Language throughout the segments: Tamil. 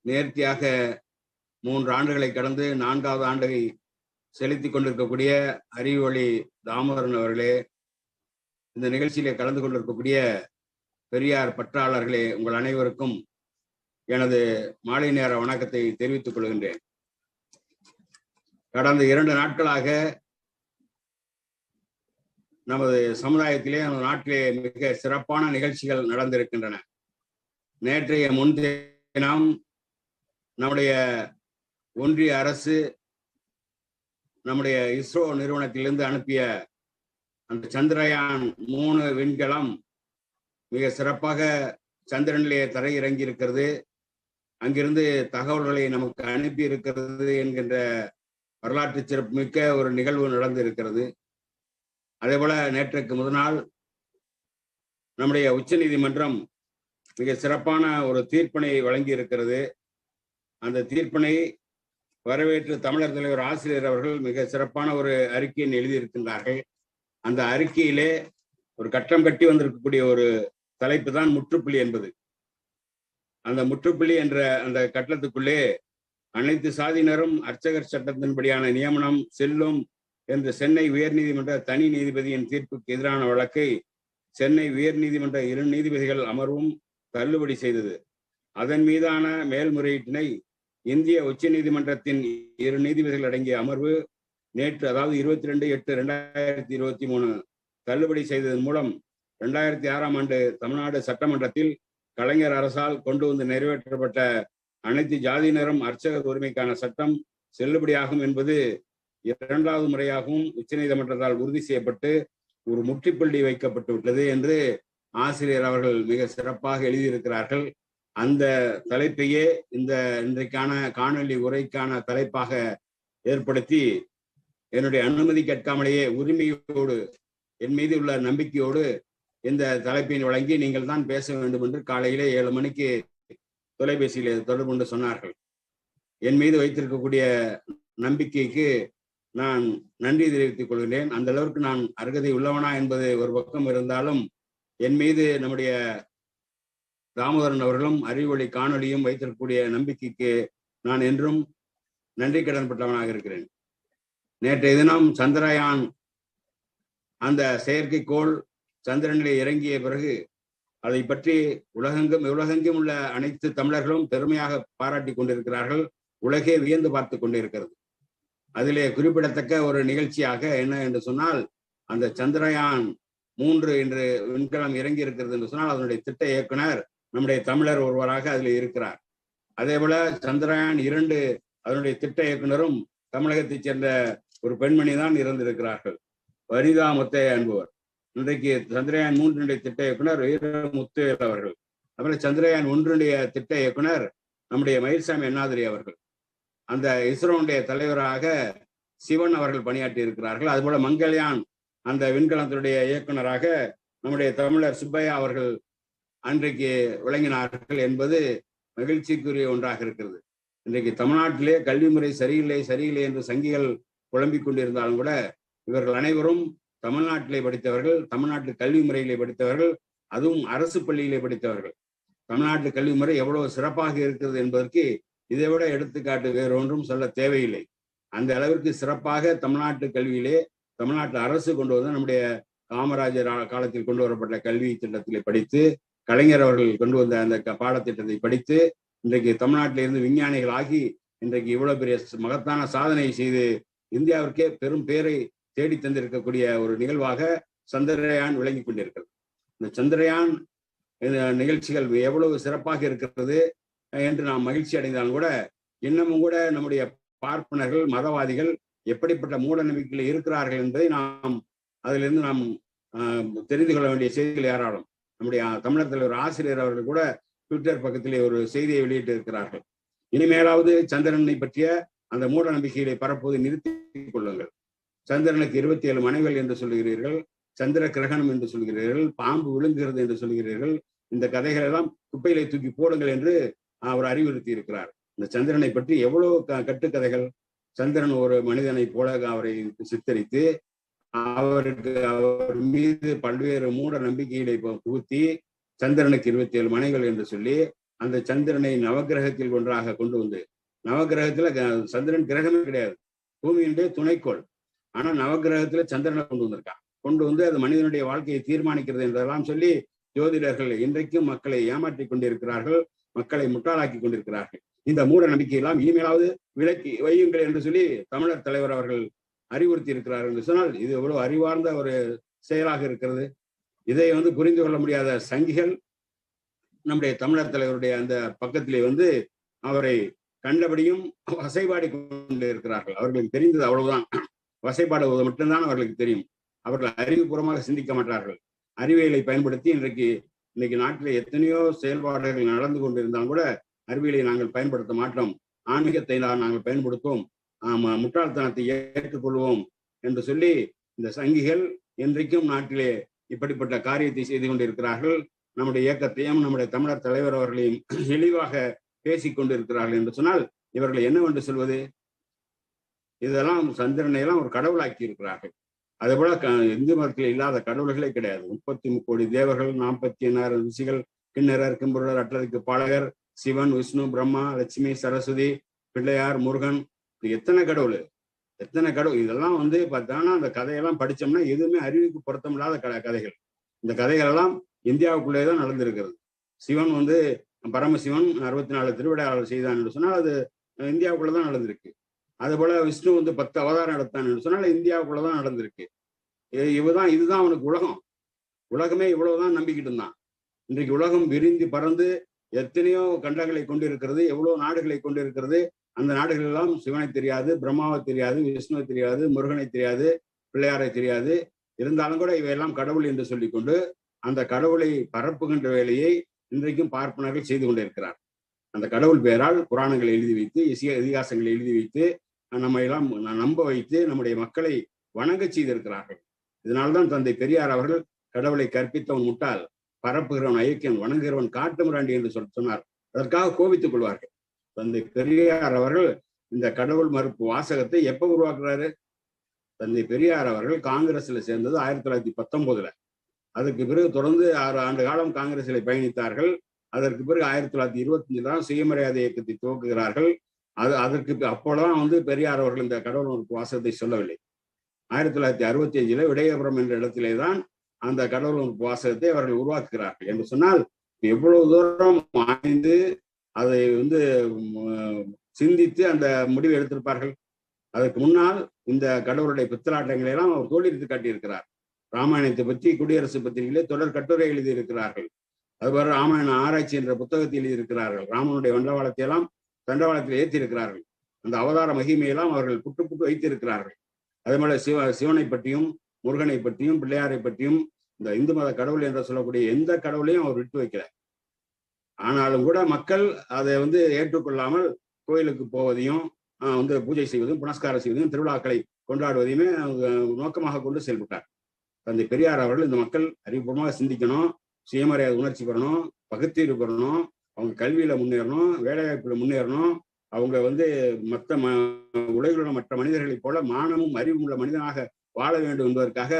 நேர்த்தியாக 3 ஆண்டுகளை கடந்து 4வது ஆண்டை செலுத்திக் கொண்டிருக்கக்கூடிய அறிவொளி தாமோதரன் அவர்களே, இந்த நிகழ்ச்சியிலே கலந்து கொண்டிருக்கக்கூடிய பெரியார் பற்றாளர்களே, உங்கள் அனைவருக்கும் எனது மாலை நேர வணக்கத்தை தெரிவித்துக் கொள்கின்றேன். கடந்த 2 நாட்களாக நமது சமுதாயத்திலே, நமது நாட்டிலே மிக சிறப்பான நிகழ்ச்சிகள் நடந்திருக்கின்றன. நேற்றைய முன்தினம் நம்முடைய ஒன்றிய அரசு நம்முடைய இஸ்ரோ நிறுவனத்திலிருந்து அனுப்பிய அந்த சந்திரயான் 3 விண்கலம் மிக சிறப்பாக சந்திரனிலே தரையிறங்கி இருக்கிறது. அங்கிருந்து தகவல்களை நமக்கு அனுப்பி இருக்கிறது என்கின்ற வரலாற்று சிறப்புமிக்க ஒரு நிகழ்வு நடந்து இருக்கிறது. அதே போல நேற்றுக்கு முதல் நம்முடைய உச்ச நீதிமன்றம் மிக சிறப்பான ஒரு தீர்ப்பினை வழங்கி இருக்கிறது. அந்த தீர்ப்பினை வரவேற்று தமிழர் தலைவர் ஆசிரியர் அவர்கள் மிக சிறப்பான ஒரு அறிக்கையை எழுதியிருக்கின்றார்கள். அந்த அறிக்கையிலே ஒரு கட்டம் கட்டி வந்திருக்கக்கூடிய ஒரு தலைப்பு தான் முற்றுப்புள்ளி என்பது. அந்த முற்றுப்புள்ளி என்ற அந்த கட்டத்துக்குள்ளே அனைத்து சாதியினரும் அர்ச்சகர் சட்டத்தின்படியான நியமனம் செல்லும் என்று சென்னை உயர்நீதிமன்ற தனி நீதிபதியின் தீர்ப்புக்கு எதிரான வழக்கை சென்னை உயர்நீதிமன்ற 2 நீதிபதிகள் அமர்வும் தள்ளுபடி செய்தது. அதன் மீதான மேல்முறையீட்டினை இந்திய உச்ச நீதிமன்றத்தின் 2 நீதிபதிகள் அடங்கிய அமர்வு நேற்று, அதாவது 22/8/2023 தள்ளுபடி செய்ததன் மூலம் 2006ஆம் ஆண்டு தமிழ்நாடு சட்டமன்றத்தில் கலைஞர் அரசால் கொண்டு வந்து நிறைவேற்றப்பட்ட அனைத்து ஜாதியினரும் அர்ச்சகர் உரிமைக்கான சட்டம் செல்லுபடியாகும் என்பது 2வது முறையாகவும் உச்ச நீதிமன்றத்தால் உறுதி செய்யப்பட்டு ஒரு முற்றுப்புள்ளி வைக்கப்பட்டு விட்டது என்று ஆசிரியர் அவர்கள் மிக சிறப்பாக எழுதியிருக்கிறார்கள். அந்த தலைப்பையே இந்த இன்றைக்கான காணொலி உரைக்கான தலைப்பாக ஏற்படுத்தி என்னுடைய அனுமதி கேட்காமலேயே உரிமையோடு, என் மீது உள்ள நம்பிக்கையோடு இந்த தலைப்பினை வழங்கி நீங்கள் தான் பேச வேண்டும் என்று காலையிலே 7 மணிக்கு தொலைபேசியிலே தொடர்பு கொண்டு சொன்னார்கள். என் மீது வைத்திருக்கக்கூடிய நம்பிக்கைக்கு நான் நன்றி தெரிவித்துக் கொள்கிறேன். அந்த அளவுக்கு நான் அருகதை உள்ளவனா என்பது ஒரு பக்கம் இருந்தாலும், என் மீது நம்முடைய தாமோதரன் அவர்களும் அறிவொளி காணொலியும் வைத்திருக்கக்கூடிய நம்பிக்கைக்கு நான் என்றும் நன்றி கடன் பட்டவனாக இருக்கிறேன். நேற்றைய தினம் சந்திரயான் அந்த செயற்கைக்கோள் சந்திரனிலே இறங்கிய பிறகு அதை பற்றி உலகெங்கும் உள்ள அனைத்து தமிழர்களும் பெருமையாக பாராட்டி கொண்டிருக்கிறார்கள். உலகே வியந்து பார்த்து கொண்டிருக்கிறது. அதிலே குறிப்பிடத்தக்க ஒரு நிகழ்ச்சியாக என்ன என்று சொன்னால், அந்த சந்திரயான் 3 என்று விண்கலம் இறங்கி இருக்கிறது என்று சொன்னால் அதனுடைய திட்ட இயக்குனர் நம்முடைய தமிழர் ஒருவராக அதில் இருக்கிறார். அதே போல சந்திரயான் 2 அதனுடைய திட்ட இயக்குனரும் தமிழகத்தைச் சேர்ந்த ஒரு பெண்மணி தான் இருந்திருக்கிறார்கள், வனிதா முத்தையா என்பவர். இன்றைக்கு சந்திரயான் 3 திட்ட இயக்குனர் வீரமுத்து அவர்கள். அப்புறம் சந்திரயான் 1 திட்ட இயக்குனர் நம்முடைய மயில்சாமி அண்ணாதுரை அவர்கள். அந்த இஸ்ரோனுடைய தலைவராக சிவன் அவர்கள் பணியாற்றி இருக்கிறார்கள். அதுபோல மங்கள்யான் அந்த விண்கலத்தினுடைய இயக்குனராக நம்முடைய தமிழர் சுப்பையா அவர்கள் அன்றைக்கு விளங்கினார்கள் என்பது மகிழ்ச்சிக்குரிய ஒன்றாக இருக்கிறது. இன்றைக்கு தமிழ்நாட்டிலே கல்வி முறை சரியில்லை என்று சங்கிகள் புலம்பிக் கொண்டிருந்தாலும் கூட இவர்கள் அனைவரும் தமிழ்நாட்டிலே படித்தவர்கள், தமிழ்நாட்டு கல்வி முறையிலே படித்தவர்கள், அதுவும் அரசு பள்ளியிலே படித்தவர்கள். தமிழ்நாட்டு கல்வி முறை எவ்வளவு சிறப்பாக இருக்கிறது என்பதற்கு இதை விட எடுத்துக்காட்டு வேறு ஒன்றும் சொல்ல தேவையில்லை. அந்த அளவிற்கு சிறப்பாக தமிழ்நாட்டு கல்வியிலே தமிழ்நாட்டு அரசு கொண்டு வந்து நம்முடைய காமராஜர் காலத்தில் கொண்டு வரப்பட்ட கல்வி திட்டத்திலே படித்து, கலைஞர் அவர்கள் கொண்டு வந்த அந்த பாடத்திட்டத்தை படித்து இன்றைக்கு தமிழ்நாட்டிலிருந்து விஞ்ஞானிகள் ஆகி இன்றைக்கு இவ்வளவு பெரிய மகத்தான சாதனை செய்து இந்தியாவிற்கே பெரும் பேரை தேடி தந்திருக்கக்கூடிய ஒரு நிகழ்வாக சந்திரயான் விளங்கி கொண்டிருக்கிறது. இந்த சந்திரயான் நிகழ்ச்சிகள் எவ்வளவு சிறப்பாக இருக்கிறது என்று நாம் மகிழ்ச்சி அடைந்தாலும் கூட இன்னமும் கூட நம்முடைய பார்ப்பனர்கள், மதவாதிகள் எப்படிப்பட்ட மூட நம்பிக்கையில் இருக்கிறார்கள் என்பதை அதிலிருந்து நாம் தெரிந்து கொள்ள வேண்டிய செய்திகள் ஏராளம். நம்முடைய தமிழர் தலைவர் ஆசிரியர் அவர்கள் கூட ட்விட்டர் பக்கத்திலே ஒரு செய்தியை வெளியிட்டு இருக்கிறார்கள். இனிமேலாவது சந்திரனை பற்றிய அந்த மூட நம்பிக்கைகளை பரப்புவதை நிறுத்திக் கொள்ளுங்கள். சந்திரனுக்கு 27 மனைவிகள் என்று சொல்லுகிறீர்கள், சந்திர கிரகணம் என்று சொல்கிறீர்கள், பாம்பு விழுங்குகிறது என்று சொல்கிறீர்கள். இந்த கதைகள் எல்லாம் குப்பையிலே தூக்கி போடுங்கள் என்று அவர் அறிவுறுத்தி இருக்கிறார். இந்த சந்திரனை பற்றி எவ்வளவு கட்டுக்கதைகள். சந்திரன் ஒரு மனிதனை போல அவரை சித்தரித்து அவர் மீது பல்வேறு மூட நம்பிக்கைகளை புகுத்தி சந்திரனுக்கு 27 மனைகள் என்று சொல்லி அந்த சந்திரனை நவகிரகத்தில் ஒன்றாக கொண்டு வந்து, நவகிரகத்துல சந்திரன் கிரகமே கிடையாது, பூமியினுடைய துணைக்கோள். ஆனா நவகிரகத்துல சந்திரனை கொண்டு வந்திருக்கான். கொண்டு வந்து அது மனிதனுடைய வாழ்க்கையை தீர்மானிக்கிறது என்றெல்லாம் சொல்லி ஜோதிடர்கள் இன்றைக்கும் மக்களை ஏமாற்றிக் கொண்டிருக்கிறார்கள், மக்களை முட்டாளாக்கி கொண்டிருக்கிறார்கள். இந்த மூட நம்பிக்கையெல்லாம் இனிமேலாவது விலக்கி வையுங்கள் என்று சொல்லி தமிழர் தலைவர் அவர்கள் அறிவுறுத்தி இருக்கிறார் என்று சொன்னால் இது எவ்வளவு அறிவார்ந்த ஒரு செயலாக இருக்கிறது. இதை புரிந்து கொள்ள முடியாத சங்கிகள் நம்முடைய தமிழர் தலைவருடைய அந்த பக்கத்திலே அவரை கண்டபடியும் வசைபாடி கொண்டு இருக்கிறார்கள். அவர்களுக்கு தெரிந்தது அவ்வளவுதான், வசைபாடுவது மட்டும்தான் அவர்களுக்கு தெரியும். அவர்கள் அறிவுபூர்வமாக சிந்திக்க மாட்டார்கள். அறிவியலை பயன்படுத்தி இன்னைக்கு நாட்டில் எத்தனையோ செயல்பாடுகள் நடந்து கொண்டிருந்தாலும் கூட அறிவியலை நாங்கள் பயன்படுத்த மாட்டோம், ஆன்மீகத்தை நாங்கள் பயன்படுத்துவோம், முட்டாள்தனத்தை ஏற்றுக்கொள்வோம் என்று சொல்லி இந்த சங்கிகள் இன்றைக்கும் நாட்டிலே இப்படிப்பட்ட காரியத்தை செய்து கொண்டிருக்கிறார்கள். நம்முடைய இயக்கத்தையும் நம்முடைய தமிழர் தலைவர் அவர்களையும் இழிவாக பேசிக் கொண்டிருக்கிறார்கள் என்று சொன்னால் இவர்களை என்னவென்று சொல்வது? இதெல்லாம் சந்திரனை எல்லாம் ஒரு கடவுளாக்கி இருக்கிறார்கள். அதே போல இந்து மதத்தில் இல்லாத கடவுள்களே கிடையாது. 33 கோடி தேவர்கள், 48 ரிஷிகள், கிண்ணறர், கிம்புரர், அட்டருக்கு பாலகர், சிவன், விஷ்ணு, பிரம்மா, லட்சுமி, சரஸ்வதி, பிள்ளையார், முருகன், எத்தனை கடவுள், எத்தனை கடவுள். இதெல்லாம் பார்த்தாங்கன்னா அந்த கதையெல்லாம் படிச்சோம்னா எதுவுமே அறிவுக்கு பொருத்தமில்லாத கதைகள். இந்த கதைகள் எல்லாம் இந்தியாவுக்குள்ளே தான் நடந்திருக்கிறது. சிவன் பரமசிவன் 64 திருவிழாவில் செய்தான் என்று சொன்னால் அது இந்தியாவுக்குள்ளதான் நடந்திருக்கு. அதுபோல விஷ்ணு 10 அவதாரம் எடுத்தான் என்று சொன்னால் இந்தியாவுக்குள்ளதான் நடந்திருக்கு. இதுதான் அவனுக்கு உலகம். உலகமே இவ்வளவுதான் நம்பிக்கிட்டு இருந்தான். இன்றைக்கு உலகம் விரிந்து பறந்து எத்தனையோ கண்டங்களை கொண்டிருக்கிறது, எவ்வளவு நாடுகளை கொண்டிருக்கிறது. அந்த நாடுகள் எல்லாம் சிவனை தெரியாது, பிரம்மாவை தெரியாது, விஷ்ணுவை தெரியாது, முருகனை தெரியாது, பிள்ளையாரை தெரியாது. இருந்தாலும் கூட இவையெல்லாம் கடவுள் என்று சொல்லிக்கொண்டு அந்த கடவுளை பரப்புகின்ற வேலையை இன்றைக்கும் பார்ப்பனர்கள் செய்து கொண்டிருக்கிறார். அந்த கடவுள் பெயரால் புராணங்களை எழுதி வைத்து, இதிகாசங்களை எழுதி வைத்து நம்ம எல்லாம் நம்ப வைத்து நம்முடைய மக்களை வணங்க செய்திருக்கிறார்கள். இதனால்தான் தந்தை பெரியார் அவர்கள் கடவுளை கற்பித்தவன் முட்டாள், பரப்புகிறவன் ஐக்கியன், வணங்குகிறவன் காட்டு மிராண்டி என்று சொன்னார். அதற்காக கோபித்துக் கொள்வார்கள். தந்தை பெரியார் அவர்கள் இந்த கடவுள் மறுப்பு வாசகத்தை எப்ப உருவாக்குறாரு? தந்தை பெரியார் அவர்கள் காங்கிரஸ்ல சேர்ந்தது 1919. அதுக்கு பிறகு தொடர்ந்து 6 ஆண்டு காலம் காங்கிரஸில் பயணித்தார்கள். அதற்கு பிறகு 1925 தான் சுயமரியாதை இயக்கத்தை துவக்குகிறார்கள். அதற்கு அப்போதான் பெரியார் அவர்கள் இந்த கடவுள் மறுப்பு வாசகத்தை சொல்லவில்லை. 1965 விடயபுரம் என்ற இடத்திலே தான் அந்த கடவுள் மறுப்பு வாசகத்தை அவர்கள் உருவாக்குகிறார்கள் என்று சொன்னால் எவ்வளவு தூரம் ஆய்ந்து அதை சிந்தித்து அந்த முடிவை எடுத்திருப்பார்கள். அதற்கு முன்னால் இந்த கடவுளுடைய பித்தலாட்டங்களை எல்லாம் அவர் தோல்வித்து காட்டியிருக்கிறார். ராமாயணத்தை பற்றி குடியரசு பத்திரிகையிலே தொடர் கட்டுரை எழுதியிருக்கிறார்கள். அதுபோல ராமாயண ஆராய்ச்சி என்ற புத்தகத்தை எழுதியிருக்கிறார்கள். ராமனுடைய வண்டவாளத்தை எல்லாம் தண்டவாளத்தில் ஏற்றிருக்கிறார்கள். அந்த அவதார மகிமையெல்லாம் அவர்கள் புட்டு புட்டு வைத்திருக்கிறார்கள். அதே போல சிவனை பற்றியும், முருகனை பற்றியும், பிள்ளையாரை பற்றியும், இந்த இந்து மத கடவுள் என்று சொல்லக்கூடிய எந்த கடவுளையும் அவர் விட்டு வைக்கல. ஆனாலும் கூட மக்கள் அதை ஏற்றுக்கொள்ளாமல் கோயிலுக்கு போவதையும் பூஜை செய்வதும் புனஸ்காரம் செய்வதையும் திருவிழாக்களை கொண்டாடுவதையுமே நோக்கமாக கொண்டு செயல்பட்டார். தந்தை பெரியார் அவர்கள் இந்த மக்கள் அறிவுபூர்வமாக சிந்திக்கணும், சுயமரியாதை உணர்ச்சி பெறணும், பகுத்தறிவு பெறணும், அவங்க கல்வியில முன்னேறணும், வேலைவாய்ப்புல முன்னேறணும், அவங்க உலகில் உள்ள மற்ற மனிதர்களைப் போல மானமும் அறிவும் உள்ள மனிதனாக வாழ வேண்டும் என்பதற்காக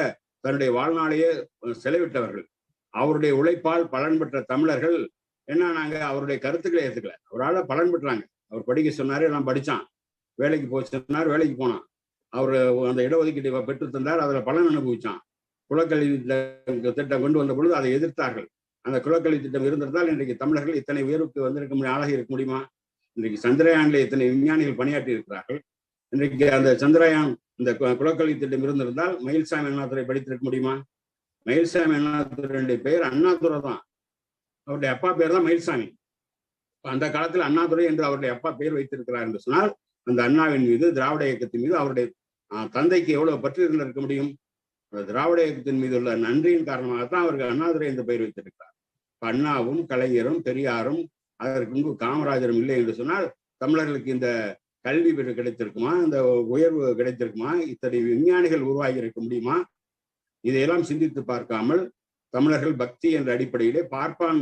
தன்னுடைய வாழ்நாளையே செலவிட்டவர்கள். அவருடைய உழைப்பால் பலன் பெற்ற தமிழர்கள் நாங்க அவருடைய கருத்துக்களை ஏற்றுக்கல. அவரால் பலன் பெற்றாங்க. அவர் படிக்க சொன்னாரு, எல்லாம் படிச்சான். வேலைக்கு போக சொன்னார், வேலைக்கு போனான். அவர் அந்த இடஒதுக்கீட்டை பெற்று தந்தார், அதுல பலன் அனுபவிச்சான். குலக்கல்வி திட்டம் கொண்டு வந்த பொழுது அதை எதிர்த்தார்கள். அந்த குலக்கல்வி திட்டம் இருந்திருந்தால் இன்றைக்கு தமிழர்கள் இத்தனை உயர்வுக்கு வந்திருக்க முடியும், ஆளாகி இருக்க முடியுமா? இன்றைக்கு சந்திரயான்ல இத்தனை விஞ்ஞானிகள் பணியாற்றி இருக்கிறார்கள். இன்றைக்கு அந்த சந்திரயான் இந்த குலக்கல்வி திட்டம் இருந்திருந்தால் மயில்சாமி அண்ணாதுரை படித்திருக்க முடியுமா? மயில்சாமி அண்ணாதுரையுடைய பெயர் அண்ணாதுரை தான். அவருடைய அப்பா பேர் தான் மயில்சாமி. அந்த காலத்தில் அண்ணாதுரை என்று அவருடைய அப்பா பெயர் வைத்திருக்கிறார் என்று சொன்னால் அந்த அண்ணாவின் மீது, திராவிட இயக்கத்தின் மீது அவருடைய தந்தைக்கு எவ்வளவு பற்று இருந்திருக்க முடியும்? திராவிட இயக்கத்தின் மீது உள்ள நன்றியின் காரணமாகத்தான் அவருக்கு அண்ணாதுரை என்ற பெயர் வைத்திருக்கிறார். அண்ணாவும் கலைஞரும் பெரியாரும் அதற்கு முன்பு காமராஜரும் இல்லை என்று சொன்னால் தமிழர்களுக்கு இந்த கல்வி பெற்று கிடைத்திருக்குமா? இந்த உயர்வு கிடைத்திருக்குமா? இத்தனை விஞ்ஞானிகள் உருவாகி இருக்க முடியுமா? இதையெல்லாம் சிந்தித்து பார்க்காமல் தமிழர்கள் பக்தி என்ற அடிப்படையிலே பார்ப்பான்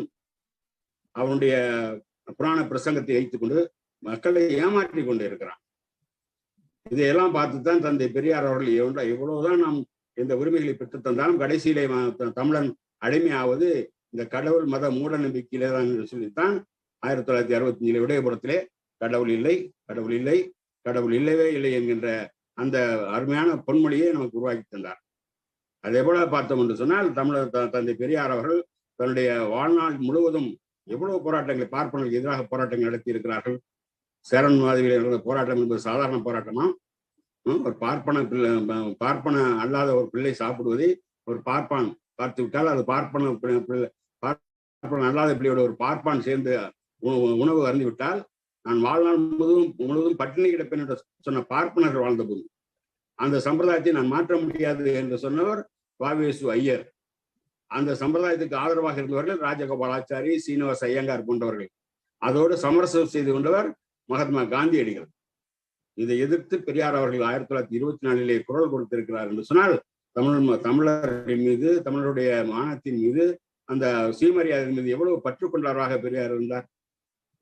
அவனுடைய புராண பிரசங்கத்தை வைத்துக் கொண்டு மக்களை ஏமாற்றி கொண்டு இருக்கிறான். இதையெல்லாம் பார்த்துத்தான் தந்தை பெரியார் அவர்கள் எவ்வளவுதான் நாம் இந்த உரிமைகளை பெற்று தந்தாலும் கடைசியிலே தமிழன் அடிமையாவது இந்த கடவுள் மத மூட நம்பிக்கையிலே தான் என்று சொல்லித்தான் 1965 விடயபுரத்திலே கடவுள் இல்லை, கடவுள் இல்லை, கடவுள் இல்லவே இல்லை என்கின்ற அந்த அருமையான பொன்மொழியை நமக்கு உருவாக்கி தந்தார். அதே போல பார்த்தோம் என்று சொன்னால் தமிழர் தந்தை பெரியார் அவர்கள் தன்னுடைய வாழ்நாள் முழுவதும் எவ்வளவு போராட்டங்களை, பார்ப்பனர்களுக்கு எதிராக போராட்டங்கள் நடத்தி இருக்கிறார்கள். சேரன் மாதிரியில் நடந்த போராட்டம் என்பது சாதாரண போராட்டமா? ஒரு பார்ப்பன அல்லாத ஒரு பிள்ளை சாப்பிடுவதை ஒரு பார்ப்பான் பார்த்து விட்டால் அது பார்ப்பன அல்லாத பிள்ளையோட ஒரு பார்ப்பான் சேர்ந்து உணவு அருந்தி விட்டால் நான் வாழ்நாள் முழுவதும் பட்டினி கிடப்பேன் என்று சொன்ன பார்ப்பனர்கள் வாழ்ந்த போது அந்த சம்பிரதாயத்தை நான் மாற்ற முடியாது என்று சொன்னவர் வாவேசு ஐயர். அந்த சம்பிரதாயத்துக்கு ஆதரவாக இருந்தவர்கள் ராஜகோபாலாச்சாரி, சீனிவாச ஐயங்கார் போன்றவர்கள். அதோடு சமரசம் செய்து கொண்டவர் மகாத்மா காந்தியடிகள். இதை எதிர்த்து பெரியார் அவர்கள் 1924 குரல் கொடுத்திருக்கிறார் என்று சொன்னால் தமிழரின் மீது, தமிழருடைய மானத்தின் மீது, அந்த சீமரியாதையின் மீது எவ்வளவு பற்று கொண்டவராக பெரியார் இருந்தார்.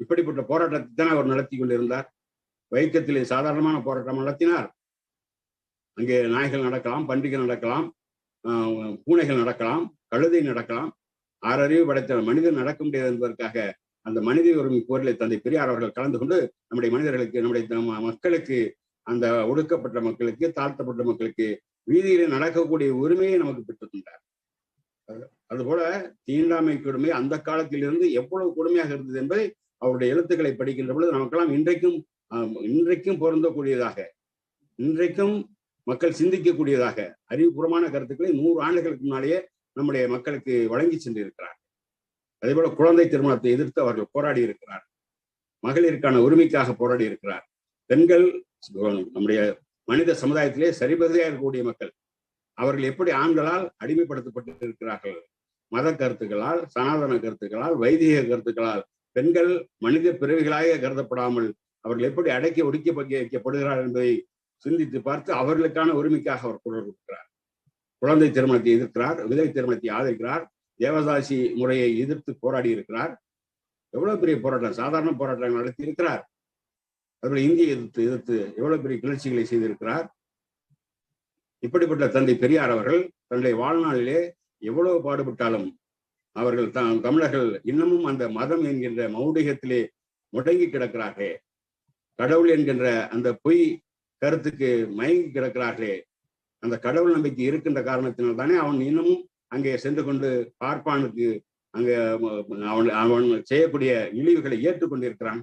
இப்படிப்பட்ட போராட்டத்தை தான் அவர் நடத்தி கொண்டிருந்தார். வைக்கத்திலே சாதாரணமான போராட்டம் நடத்தினார். அங்கே நாய்கள் நடக்கலாம், பன்றிகள் நடக்கலாம், பூனைகள் நடக்கலாம், கழுதை நடக்கலாம். 6 அறிவு படைத்த மனிதன் நடக்க முடியாது என்பதற்காக அந்த மனித உரிமை போரிலே தந்தை பெரியார் அவர்கள் கலந்து கொண்டு நம்முடைய மனிதர்களுக்கு, நம்முடைய மக்களுக்கு, அந்த ஒடுக்கப்பட்ட மக்களுக்கு, தாழ்த்தப்பட்ட மக்களுக்கு வீதியிலே நடக்கக்கூடிய உரிமையை நமக்கு பெற்றுத் தந்தார். அதுபோல தீண்டாமை கொடுமை அந்த காலத்திலிருந்து எவ்வளவு கொடுமையாக இருந்தது என்பதை அவருடைய எழுத்துக்களை படிக்கின்ற பொழுது நமக்கெல்லாம் இன்றைக்கும் பொருந்தக்கூடியதாக, இன்றைக்கும் மக்கள் சிந்திக்கக்கூடியதாக அறிவுபூர்வமான கருத்துக்களை 100 ஆண்டுகளுக்கு முன்னாலேயே நம்முடைய மக்களுக்கு வழங்கி சென்றிருக்கிறார். அதே போல குழந்தை திருமணத்தை எதிர்த்து அவர்கள் போராடி இருக்கிறார். மகளிருக்கான உரிமைக்காக போராடி இருக்கிறார். பெண்கள் நம்முடைய மனித சமுதாயத்திலே சரிபதியாக இருக்கக்கூடிய மக்கள், அவர்கள் எப்படி ஆண்களால் அடிமைப்படுத்தப்பட்டு இருக்கிறார்கள். மத கருத்துக்களால், சனாதன கருத்துக்களால், வைதிக கருத்துக்களால் பெண்கள் மனித பிறவிகளாக கருதப்படாமல் அவர்கள் எப்படி அடக்கி ஒடுக்கி வைக்கப்படுகிறார் என்பதை சிந்தித்து பார்த்து அவர்களுக்கான உரிமைக்காக அவர் குரல் கொடுக்கிறார். குழந்தை திருமணத்தை எதிர்க்கிறார், விதவை திருமணத்தை ஆதரிக்கிறார், தேவதாசி முறையை எதிர்த்து போராடி இருக்கிறார். எவ்வளவு பெரிய போராட்டம், சாதாரண போராட்டம் நடத்தி இருக்கிறார். அதுபோல இந்தியை எதிர்த்து எவ்வளவு பெரிய கிளர்ச்சிகளை செய்திருக்கிறார். இப்படிப்பட்ட தந்தை பெரியார் அவர்கள் தன்னுடைய வாழ்நாளிலே எவ்வளவு பாடுபட்டாலும் அவர்கள் தமிழர்கள் இன்னமும் அந்த மதம் என்கின்ற மௌடிகத்திலே முடங்கி கிடக்கிறார்களே, கடவுள் என்கின்ற அந்த பொய் கருத்துக்கு மயங்கி கிடக்கிறார்களே, அந்த கடவுள் நம்பிக்கை இருக்கின்ற காரணத்தினால் தானே அவன் இன்னமும் அங்கே சென்று கொண்டு பார்ப்பானுக்கு அங்கே அவன் செய்யக்கூடிய இழிவுகளை ஏற்றுக்கொண்டிருக்கிறான்.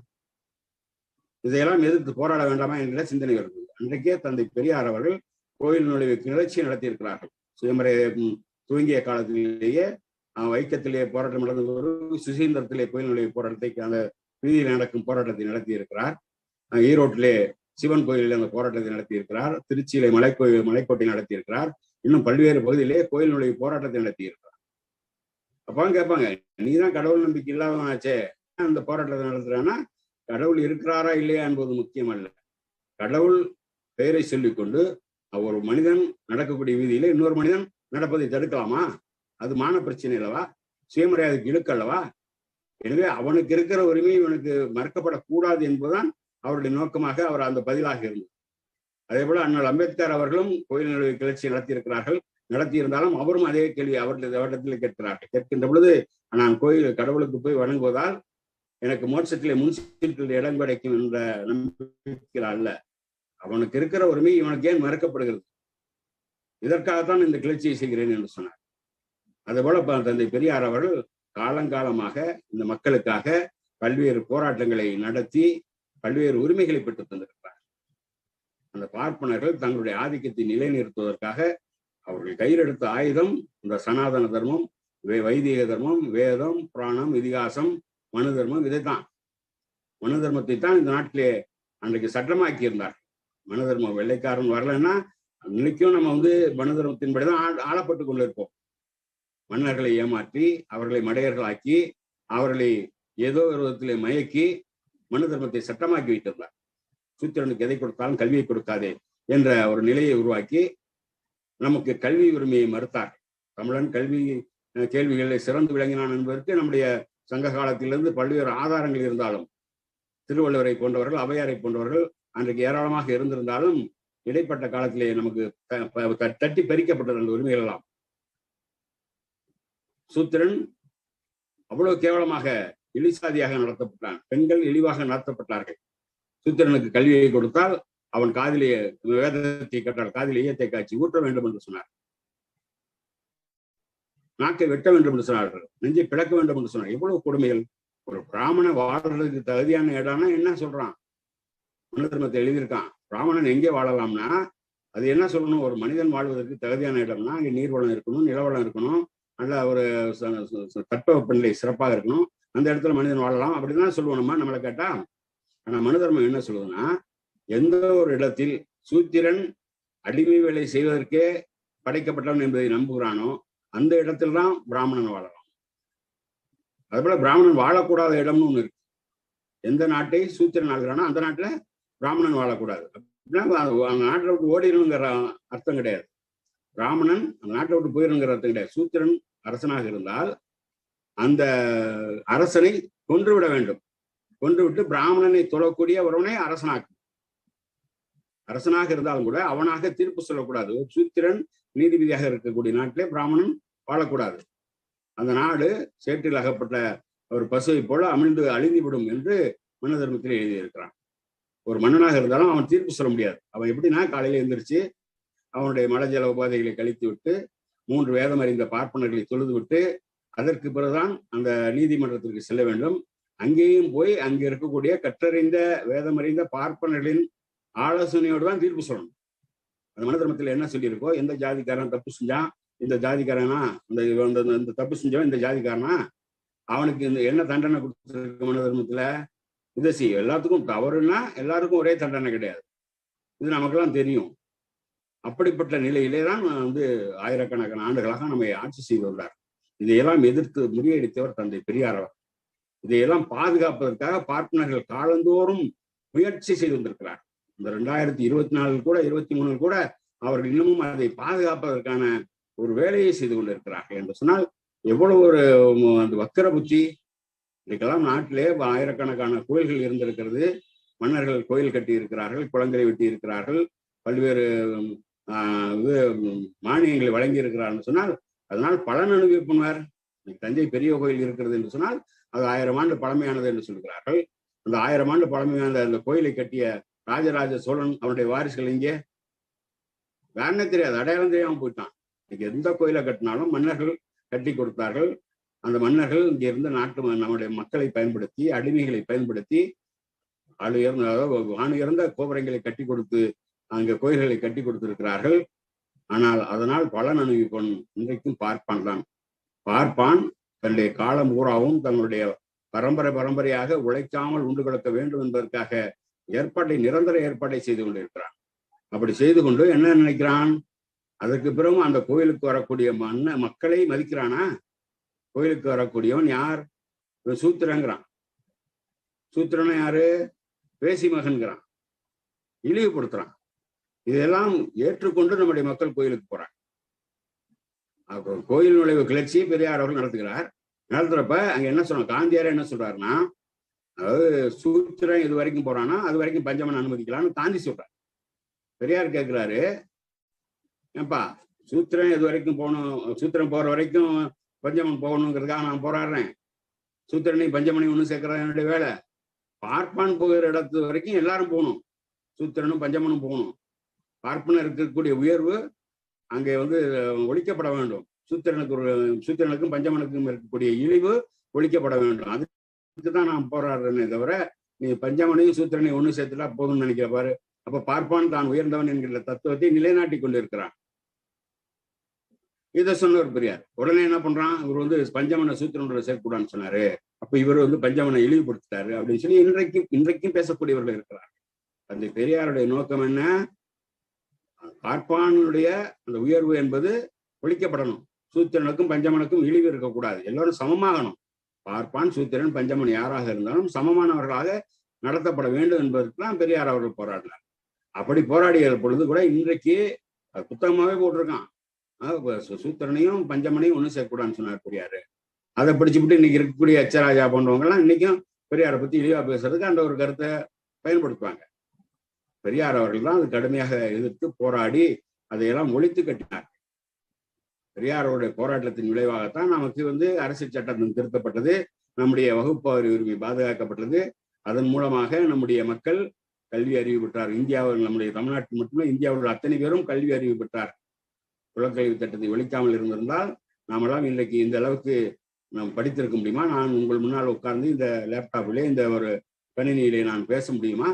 இதையெல்லாம் எதிர்த்து போராட வேண்டாமா என்கிற சிந்தனை வருது. அன்றைக்கே தந்தை பெரியார் அவர்கள் கோயில் நுழைவு நிகழ்ச்சி நடத்தியிருக்கிறார்கள். சுயமரியாதை துவங்கிய காலத்திலேயே வைக்கத்திலே போராட்டம் நடந்தவர், சுசீந்திரத்திலே கோயில் நுழைவு போராட்டத்தை, அந்த வீதியில் நடக்கும் போராட்டத்தை நடத்தி இருக்கிறார். ஈரோட்டிலே சிவன் கோயிலில் அந்த போராட்டத்தை நடத்தி இருக்கிறார். திருச்சியிலே மலைக்கோட்டை நடத்தி இருக்கிறார். இன்னும் பல்வேறு பகுதியிலே கோயில் நுழைவு போராட்டத்தை நடத்தி இருக்கிறார். அப்பவும் கேட்பாங்க, நீதான் கடவுள் நம்பிக்கை இல்லாதவனாச்சே அந்த போராட்டத்தை நடத்துறான்னா, கடவுள் இருக்கிறாரா இல்லையா என்பது முக்கியம் அல்ல. கடவுள் பெயரை சொல்லிக்கொண்டு ஒரு மனிதன் நடக்கக்கூடிய வீதியில இன்னொரு மனிதன் நடப்பதை தடுக்கலாமா? அது மான பிரச்சனை அல்லவா? சுயமரியாதைக்கு இழுக்கு அல்லவா? எனவே அவனுக்கு இருக்கிற உரிமை இவனுக்கு மறுக்கப்படக்கூடாது என்பதுதான் அவருடைய நோக்கமாக அவர் அந்த பதிலாக இருந்தது. அதே போல அண்ணல் அம்பேத்கர் அவர்களும் கோயில் நுழைவு கிளர்ச்சி நடத்தியிருக்கிறார்கள். நடத்தியிருந்தாலும் அவரும் அதே கேள்வி அவரிடத்தில் கேட்கிறார்கள். கேட்கின்ற பொழுது, நான் கடவுளுக்கு போய் வணங்குவதால் எனக்கு மோட்சத்திலே முன்சீட்டில் இடம் கிடைக்கும் என்ற நம்பிக்கை அல்ல, அவனுக்கு இருக்கிற உரிமை இவனுக்கு ஏன் மறுக்கப்படுகிறது, இதற்காகத்தான் இந்த கிளர்ச்சியை செய்கிறேன் என்று சொன்னார். அதே போல தந்தை பெரியார் அவர்கள் காலங்காலமாக இந்த மக்களுக்காக பல்வேறு போராட்டங்களை நடத்தி பல்வேறு உரிமைகளை பெற்றுத் தந்திருக்கிறார். அந்த பார்ப்பனர்கள் தங்களுடைய ஆதிக்கத்தை நிலைநிறுத்துவதற்காக அவர்கள் கையில் எடுத்த ஆயுதம் இந்த சனாதன தர்மம், வைதிக தர்மம், வேதம், புராணம், இதிகாசம், மனு தர்மம். இதைத்தான், மனு தர்மத்தை தான் இந்த நாட்டிலே அன்றைக்கு சட்டமாக்கி இருந்தார். மனு தர்மம் வெள்ளைக்காரன் வரலைன்னா இன்னைக்கும் நம்ம மனு தர்மத்தின்படிதான் ஆளப்பட்டு கொண்டிருப்போம். மன்னர்களை ஏமாற்றி அவர்களை மடையர்களாக்கி அவர்களை ஏதோ ஒரு விதத்திலே மயக்கி மனு தர்மத்தை சட்டமாக்கி வைத்திருந்தார். சூத்திரனுக்கு எதை கொடுத்தாலும் கல்வியை கொடுக்காதே என்ற ஒரு நிலையை உருவாக்கி நமக்கு கல்வி உரிமையை மறுத்தார். தமிழன் கல்வி கேள்விகளில் சிறந்து விளங்கினான் என்பதற்கு நம்முடைய சங்க காலத்திலிருந்து பல்வேறு ஆதாரங்கள் இருந்தாலும், திருவள்ளுவரை போன்றவர்கள், அவையாரை போன்றவர்கள் அன்றைக்கு ஏராளமாக இருந்திருந்தாலும் இடைப்பட்ட காலத்திலே நமக்கு தட்டி பறிக்கப்பட்டது அந்த உரிமைகள் எல்லாம். சூத்திரன் அவ்வளவு கேவலமாக இழிசாதியாக நடத்தப்பட்டான். பெண்கள் இழிவாக நடத்தப்பட்டார்கள். சூத்திரனுக்கு கல்வியை கொடுத்தால் அவன் காதிலேயே வேதத்தை கற்றால் காதில் ஈயத்தை காய்ச்சி ஊற்ற வேண்டும் என்று சொன்னார். நாக்கை வெட்ட வேண்டும் என்று சொன்னார்கள். நெஞ்சை பிளக்க வேண்டும் என்று சொன்னார். எவ்வளவு கொடுமைகள்! ஒரு பிராமணன் வாழ்றதுக்கு தகுதியான இடம்னா என்ன சொல்றான்? மனு தர்மத்தை எழுதியிருக்கான். பிராமணன் எங்கே வாழலாம்னா அது என்ன சொல்லணும்? ஒரு மனிதன் வாழ்வதற்கு தகுதியான இடம்னா அங்கே நீர்வளம் இருக்கணும், நிலவளம் இருக்கணும், நல்ல ஒரு தட்பவெப்பநிலை சிறப்பாக இருக்கணும், அந்த இடத்துல மனிதன் வாழலாம் அப்படிதான் சொல்லுவோம் நம்மளை கேட்டா. ஆனா மனு தர்மம் என்ன சொல்லுதுன்னா, எந்த ஒரு இடத்தில் சூத்திரன் அடிமை வேலை செய்வதற்கே படைக்கப்பட்டவன் என்பதை நம்புகிறானோ அந்த இடத்துல தான் பிராமணன் வாழலாம். அதுபோல பிராமணன் வாழக்கூடாத இடம்னு ஒண்ணு இருக்கு. எந்த நாட்டை சூத்திரன் ஆளுகிறானோ அந்த நாட்டுல பிராமணன் வாழக்கூடாது. அந்த நாட்டை விட்டு ஓடிடணுங்கிற அர்த்தம் கிடையாது. பிராமணன் அந்த நாட்டை விட்டு போயிடணுங்கிற அர்த்தம் கிடையாது. சூத்திரன் அரசனாக இருந்தால் அந்த அரசனை கொன்று விட வேண்டும். கொன்று விட்டு பிராமணனை தொழக்கூடிய ஒருவனை அரசனாக்கும். அரசனாக இருந்தாலும் கூட அவனாக தீர்ப்பு சொல்லக்கூடாது. சூத்திரன் நீதிபதியாக இருக்கக்கூடிய நாட்டிலே பிராமணன் வாழக்கூடாது. அந்த நாடு சேற்றில் அகப்பட்ட ஒரு பசுவை போல அமிழ்ந்து அழிந்துவிடும் என்று மனு தர்மத்தில் எழுதியிருக்கிறான். ஒரு மன்னனாக இருந்தாலும் அவன் தீர்ப்பு சொல்ல முடியாது. அவன் எப்படின்னா காலையில எழுந்திரிச்சு அவனுடைய மலஜல உபாதைகளை கழித்து விட்டு 3 வேதம் அறிந்த பார்ப்பனர்களை தொழுது விட்டு அதற்கு பிறகுதான் அந்த நீதிமன்றத்திற்கு செல்ல வேண்டும். அங்கேயும் போய் அங்க இருக்கக்கூடிய கற்றறிந்த வேதம் அறிந்த பார்ப்பனர்களின் ஆலோசனையோடு தான் தீர்ப்பு சொல்லணும். அந்த மனு தர்மத்தில் என்ன சொல்லியிருக்கோ, எந்த ஜாதிக்காரன் தப்பு செஞ்சான், இந்த ஜாதிக்காரனா இந்த தப்பு செஞ்சவன் இந்த ஜாதிக்காரனா, அவனுக்கு இந்த என்ன தண்டனை கொடுத்துருக்க மனு தர்மத்துல இதை செய்யும். எல்லாத்துக்கும் தவறுனா எல்லாருக்கும் ஒரே தண்டனை கிடையாது. இது நமக்கெல்லாம் தெரியும். அப்படிப்பட்ட நிலையிலே தான் ஆயிரக்கணக்கான ஆண்டுகளாக நம்மை ஆட்சி செய்து வந்தார். இதையெல்லாம் எதிர்த்து முறியடித்தவர் தந்தை பெரியார். இதையெல்லாம் பாதுகாப்பதற்காக பார்ப்பனர்கள் காலந்தோறும் முயற்சி செய்து வந்திருக்கிறார். இந்த 2024 கூட 23 கூட அவர்கள் இன்னமும் அதை பாதுகாப்பதற்கான ஒரு வேலையை செய்து கொண்டிருக்கிறார்கள் என்று சொன்னால் எவ்வளவு ஒரு அந்த வக்கர புத்தி! இதுக்கெல்லாம் நாட்டிலே ஆயிரக்கணக்கான கோயில்கள் இருந்திருக்கிறது. மன்னர்கள் கோயில் கட்டி இருக்கிறார்கள், குளங்களை வெட்டி இருக்கிறார்கள், பல்வேறு மானியங்களை வழங்கி இருக்கிறார்கள் சொன்னால் அதனால் பலன் அனுபவிப்பார். தஞ்சை பெரிய கோயில் இருக்கிறது என்று சொன்னால் அது 1000 ஆண்டு பழமையானது என்று சொல்கிறார்கள். அந்த 1000 ஆண்டு பழமையான அந்த கோயிலை கட்டிய ராஜராஜ சோழன் அவனுடைய வாரிசுகள் இங்கே வேறனே தெரியாது, அடையாளம் தெரியாம போயிட்டான். இன்னைக்கு எந்த கோயிலை கட்டினாலும் மன்னர்கள் கட்டி கொடுத்தார்கள். அந்த மன்னர்கள் இங்க இருந்து நம்முடைய மக்களை பயன்படுத்தி அடிமைகளை பயன்படுத்தி வானுயர்ந்த கோபுரங்களை கட்டி கொடுத்து அங்க கோயில்களை கட்டி கொடுத்திருக்கிறார்கள். ஆனால் அதனால் பலன் அனுபவிப்பவன் இன்றைக்கும் பார்ப்பான் தான். பார்ப்பான் தன்னுடைய காலம் பூராவும் தன்னுடைய பரம்பரையாக உழைக்காமல் உண்டு கொடுக்க வேண்டும் என்பதற்காக நிரந்தர ஏற்பாட்டை செய்து கொண்டிருக்கிறான். அப்படி செய்து கொண்டு என்ன நினைக்கிறான்? அதற்கு பிறகு அந்த கோயிலுக்கு வரக்கூடிய மக்களை மதிக்கிறானா? கோயிலுக்கு வரக்கூடியவன் யார்? சூத்திரங்கிறான். சூத்திரனா யாரு? பேசி மகன்கிறான், இழிவுபடுத்துறான். இதெல்லாம் ஏற்றுக்கொண்டு நம்முடைய மக்கள் கோயிலுக்கு போறாங்க. அப்போ கோயில் நுழைவு கிளர்ச்சி பெரியார் அவர்கள் நடத்துறப்ப அங்க என்ன சொன்ன காந்தியார் என்ன சொல்றாருன்னா, அதாவது சூத்திரன் இது வரைக்கும் போறானா அது வரைக்கும் பஞ்சமன் அனுமதிக்கலாம்னு காந்தி சொல்றாரு. பெரியார் கேட்கிறாரு, ஏன்பா சூத்திரன் இது வரைக்கும் போகணும், சூத்திரன் போற வரைக்கும் பஞ்சமன் போகணுங்கிறதுக்காக நான் போராடுறேன். சூத்திரனையும் பஞ்சமனையும் ஒண்ணு சேர்க்கறது என்னுடைய வேலை. பார்ப்பான் போகிற இடத்து வரைக்கும் எல்லாரும் போகணும், சூத்திரனும் பஞ்சமனும் போகணும். பார்ப்பனர் இருக்கக்கூடிய உயர்வு அங்கே ஒழிக்கப்பட வேண்டும். சூத்திரனுக்கும் பஞ்சமனுக்கும் இருக்கக்கூடிய இழிவு ஒழிக்கப்பட வேண்டும். அதுக்கு தான் நான் போராடுறேனே தவிர நீ பஞ்சமனையும் சூத்திரனையும் ஒண்ணு சேர்த்துட்டா போதும்னு நினைக்கிற பாரு. அப்ப பார்ப்பான் தான் உயர்ந்தவன் என்கிற தத்துவத்தை நிலைநாட்டி கொண்டிருக்கிறான். இதை சொன்னவர் பெரியார். உடனே என்ன பண்றான்? இவர் பஞ்சமனை சூத்திரனோட சேர்க்கக்கூடாதுன்னு சொன்னாரு. அப்ப இவர் பஞ்சமனை இழிவுபடுத்திட்டாரு அப்படின்னு சொல்லி இன்றைக்கும் பேசக்கூடியவர்கள் இருக்கிறார். அந்த பெரியாருடைய நோக்கம் என்ன? பார்ப்பானுடைய அந்த உயர்வு என்பது ஒழிக்கப்படணும். சூத்திரனுக்கும் பஞ்சமனுக்கும் இழிவு இருக்கக்கூடாது. எல்லாரும் சமமாகணும். பார்ப்பான், சூத்திரன், பஞ்சமன் யாராக இருந்தாலும் சமமானவர்களாக நடத்தப்பட வேண்டும் என்பதற்குதான் பெரியார் அவர்கள் போராடினார். அப்படி போராடிய பொழுது கூட இன்றைக்கு புத்தகமாவே போட்டிருக்கான். சூத்திரனையும் பஞ்சமனையும் ஒண்ணு சேர்க்கக்கூடாதுன்னு சொன்னார் பெரியாரு. அதை படிச்சுவிட்டு இன்னைக்கு இருக்கக்கூடிய அச்சராஜா போன்றவங்க எல்லாம் இன்னைக்கும் பெரியாரை பத்தி இழிவா பேசுறதுக்கு அந்த ஒரு கருத்தை பயன்படுத்துவாங்க. பெரியார் அவர்கள் தான் அது கடுமையாக எதிர்த்து போராடி அதையெல்லாம் ஒழித்து கட்டினார். பெரியாரோடைய போராட்டத்தின் விளைவாகத்தான் நமக்கு அரசியல் சட்டம் திருத்தப்பட்டது. நம்முடைய வகுப்பாரி உரிமை பாதுகாக்கப்பட்டது. அதன் மூலமாக நம்முடைய மக்கள் கல்வி அறிவு பெற்றார். இந்தியாவில் நம்முடைய தமிழ்நாட்டில் மட்டுமே இந்தியாவில் அத்தனை பேரும் கல்வி அறிவு பெற்றார். குலக்கல்வி திட்டத்தை ஒழிக்காமல் இருந்திருந்தால் நாமெல்லாம் இன்றைக்கு இந்த அளவுக்கு நாம் படித்திருக்க முடியுமா? நான் உங்கள் முன்னால் உட்கார்ந்து இந்த லேப்டாப்பிலே இந்த ஒரு கணினியிலே நான் பேச முடியுமா?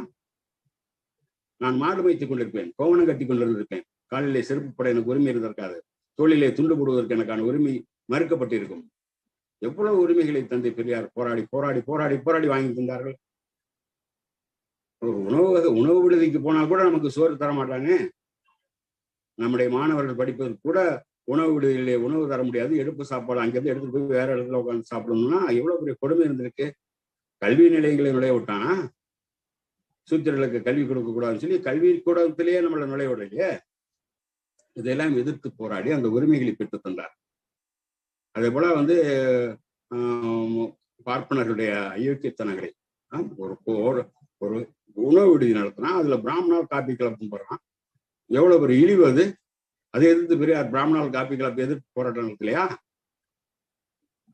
நான் மாடு வைத்துக் கொண்டிருப்பேன், கோவணம் கட்டி கொண்டிருந்திருப்பேன், காலிலே செருப்பு பட எனக்கு உரிமை இருந்திருக்காது, தோளிலே துண்டு போடுவதற்கு எனக்கான உரிமை மறுக்கப்பட்டிருக்கும். எவ்வளவு உரிமைகளை தந்தை பெரியார் போராடி போராடி போராடி போராடி வாங்கி தந்தார்கள். ஒரு உணவு விடுதிக்கு போனா கூட நமக்கு சோறு தர மாட்டாங்க. நம்முடைய மாணவர்கள் படிப்பதற்கு கூட உணவு விடுதியிலே உணவு தர முடியாது. எடுப்பு சாப்பாடு அங்கிருந்து எடுத்துட்டு போய் வேற இடத்துல உட்காந்து சாப்பிடணும்னா எவ்வளவு பெரிய கொடுமை இருந்திருக்கு. கல்வி நிலையங்களை நுழைய விட்டானா? சூத்திரர்களுக்கு கல்வி கொடுக்க கூடாதுன்னு சொல்லி கல்வி கூடத்திலேயே நம்மளை நுழைய விடலையே. இதெல்லாம் எதிர்த்து போராடி அந்த உரிமைகளை பெற்று தந்தார். அதே போல பார்ப்பனர்களுடைய அயோக்கியத்தனங்களை ஒரு உணவு விடுதி நடத்தினா அதுல பிராமணால் காப்பி கிளப் போடுறான். எவ்வளவு ஒரு இழிவு அது. அதை எதிர்த்து பெரியார் பிராமணால் காப்பி கிளப் எதிர்த்து போராட்டம் நடத்தலையா?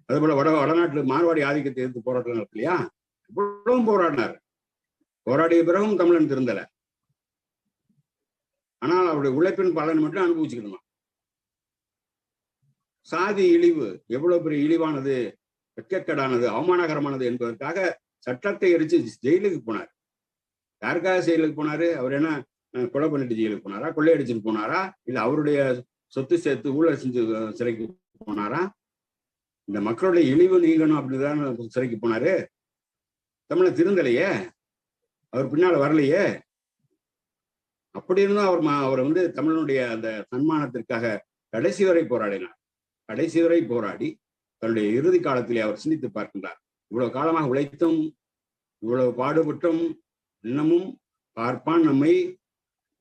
அதே போல வடநாட்டு மார்வாடி ஆதிக்கத்தை எதிர்த்து போராட்டம் நடத்தலையா? இவ்வளவும் போராடினார். போராடிய பிறகும் தமிழன் திருந்தல. ஆனால் அவருடைய உழைப்பின் பலன் மட்டும் அனுபவிச்சுக்கணும். சாதி இழிவு எவ்வளவு பெரிய இழிவானது, வெட்கக்கேடானது, அவமானகரமானது என்பதற்காக சட்டத்தை எரிச்சு ஜெயிலுக்கு போனார். யாருக்காக ஜெயிலுக்கு போனாரு? அவர் என்ன கொலை பண்ணிட்டு ஜெயிலுக்கு போனாரா? கொள்ளையடிச்சுட்டு போனாரா? இல்ல அவருடைய சொத்து சேர்த்து ஊழல் செஞ்சு சிறைக்கு போனாரா? இந்த மக்களுடைய இழிவு நீங்கணும் அப்படிதான் சிறைக்கு போனாரு. தமிழை திருந்தலையே, அவர் பின்னால வரலையே. அப்படி இருந்தும் அவர் தமிழனுடைய அந்த சன்மானத்திற்காக கடைசி வரை போராடினார். கடைசி வரை போராடி தன்னுடைய இறுதி காலத்திலே அவர் சிந்தித்து பார்க்கின்றார். இவ்வளவு காலமாக உழைத்தும் இவ்வளவு பாடுபட்டும் இன்னமும் பார்ப்பான் நம்மை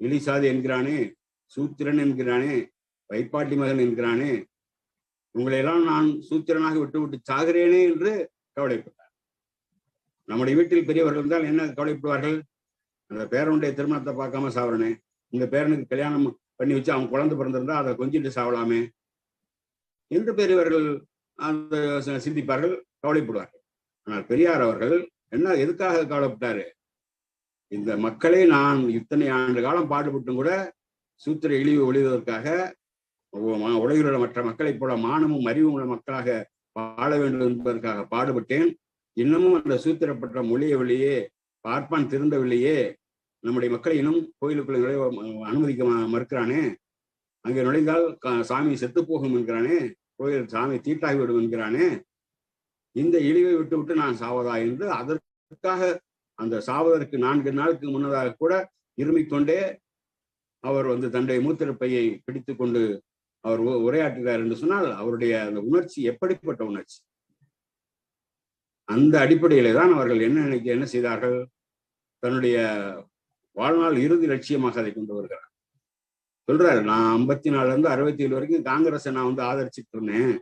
இழிசாதி என்கிறானே, சூத்திரன் என்கிறானே, வைப்பாட்டி மகன் என்கிறானே, உங்களையெல்லாம் நான் சூத்திரனாக விட்டு விட்டு சாகிறேனே என்று கவலைப்பட்டார். நம்முடைய வீட்டில் பெரியவர்கள் இருந்தால் என்ன கவலைப்படுவார்கள்? அந்த பேரனுடைய திருமணத்தை பார்க்காம சாவறனே, இந்த பேரனுக்கு கல்யாணம் பண்ணி வச்சு அவன் குழந்தை பிறந்திருந்தா அதை கொஞ்சிட்டு சாவலாமே என்று பெரியவர்கள் அந்த சிந்திப்பார்கள், கவலைப்படுவார்கள். ஆனால் பெரியார் அவர்கள் எதுக்காக கவலைப்பட்டாரு? இந்த மக்களை நான் இத்தனை ஆண்டு காலம் பாடுபட்டும் கூட சூத்திர இழிவு ஒழிவதற்காக உலகில் உள்ள மற்ற மக்களைப் போல மானமும் அறிவும் உள்ள மக்களாக வாழ வேண்டும் என்பதற்காக பாடுபட்டேன். இன்னமும் அந்த சூத்திரப்பட்ட மொழியவில்லையே, பார்ப்பான் திருந்தவில்லையே, நம்முடைய மக்களை இன்னும் கோயிலுக்குள்ள நுழைய அனுமதிக்க மறுக்கிறானே, அங்கே நுழைந்தால் சாமி செத்து போகும் என்கிறானே, கோயில் சாமி தீட்டாகிவிடும் என்கிறானே, இந்த இழிவை விட்டு விட்டு நான் சாவதா என்று அதற்காக அந்த சாவதற்கு 4 நாளுக்கு முன்னதாக கூட இருமிக்கொண்டே அவர் தன்னுடைய மூத்திரப்பையை பிடித்து கொண்டு அவர் உரையாற்றுகிறார் என்று சொன்னால் அவருடைய அந்த உணர்ச்சி எப்படிப்பட்ட உணர்ச்சி. அந்த அடிப்படையிலே தான் அவர்கள் என்ன செய்தார்கள்? தன்னுடைய வாழ்நாள் இறுதி லட்சியமாக அதை கொண்டு வருகிறார். சொல்றாரு, நான் 54 இருந்து 67 வரைக்கும் காங்கிரஸை நான் ஆதரிச்சுட்டு இருந்தேன்.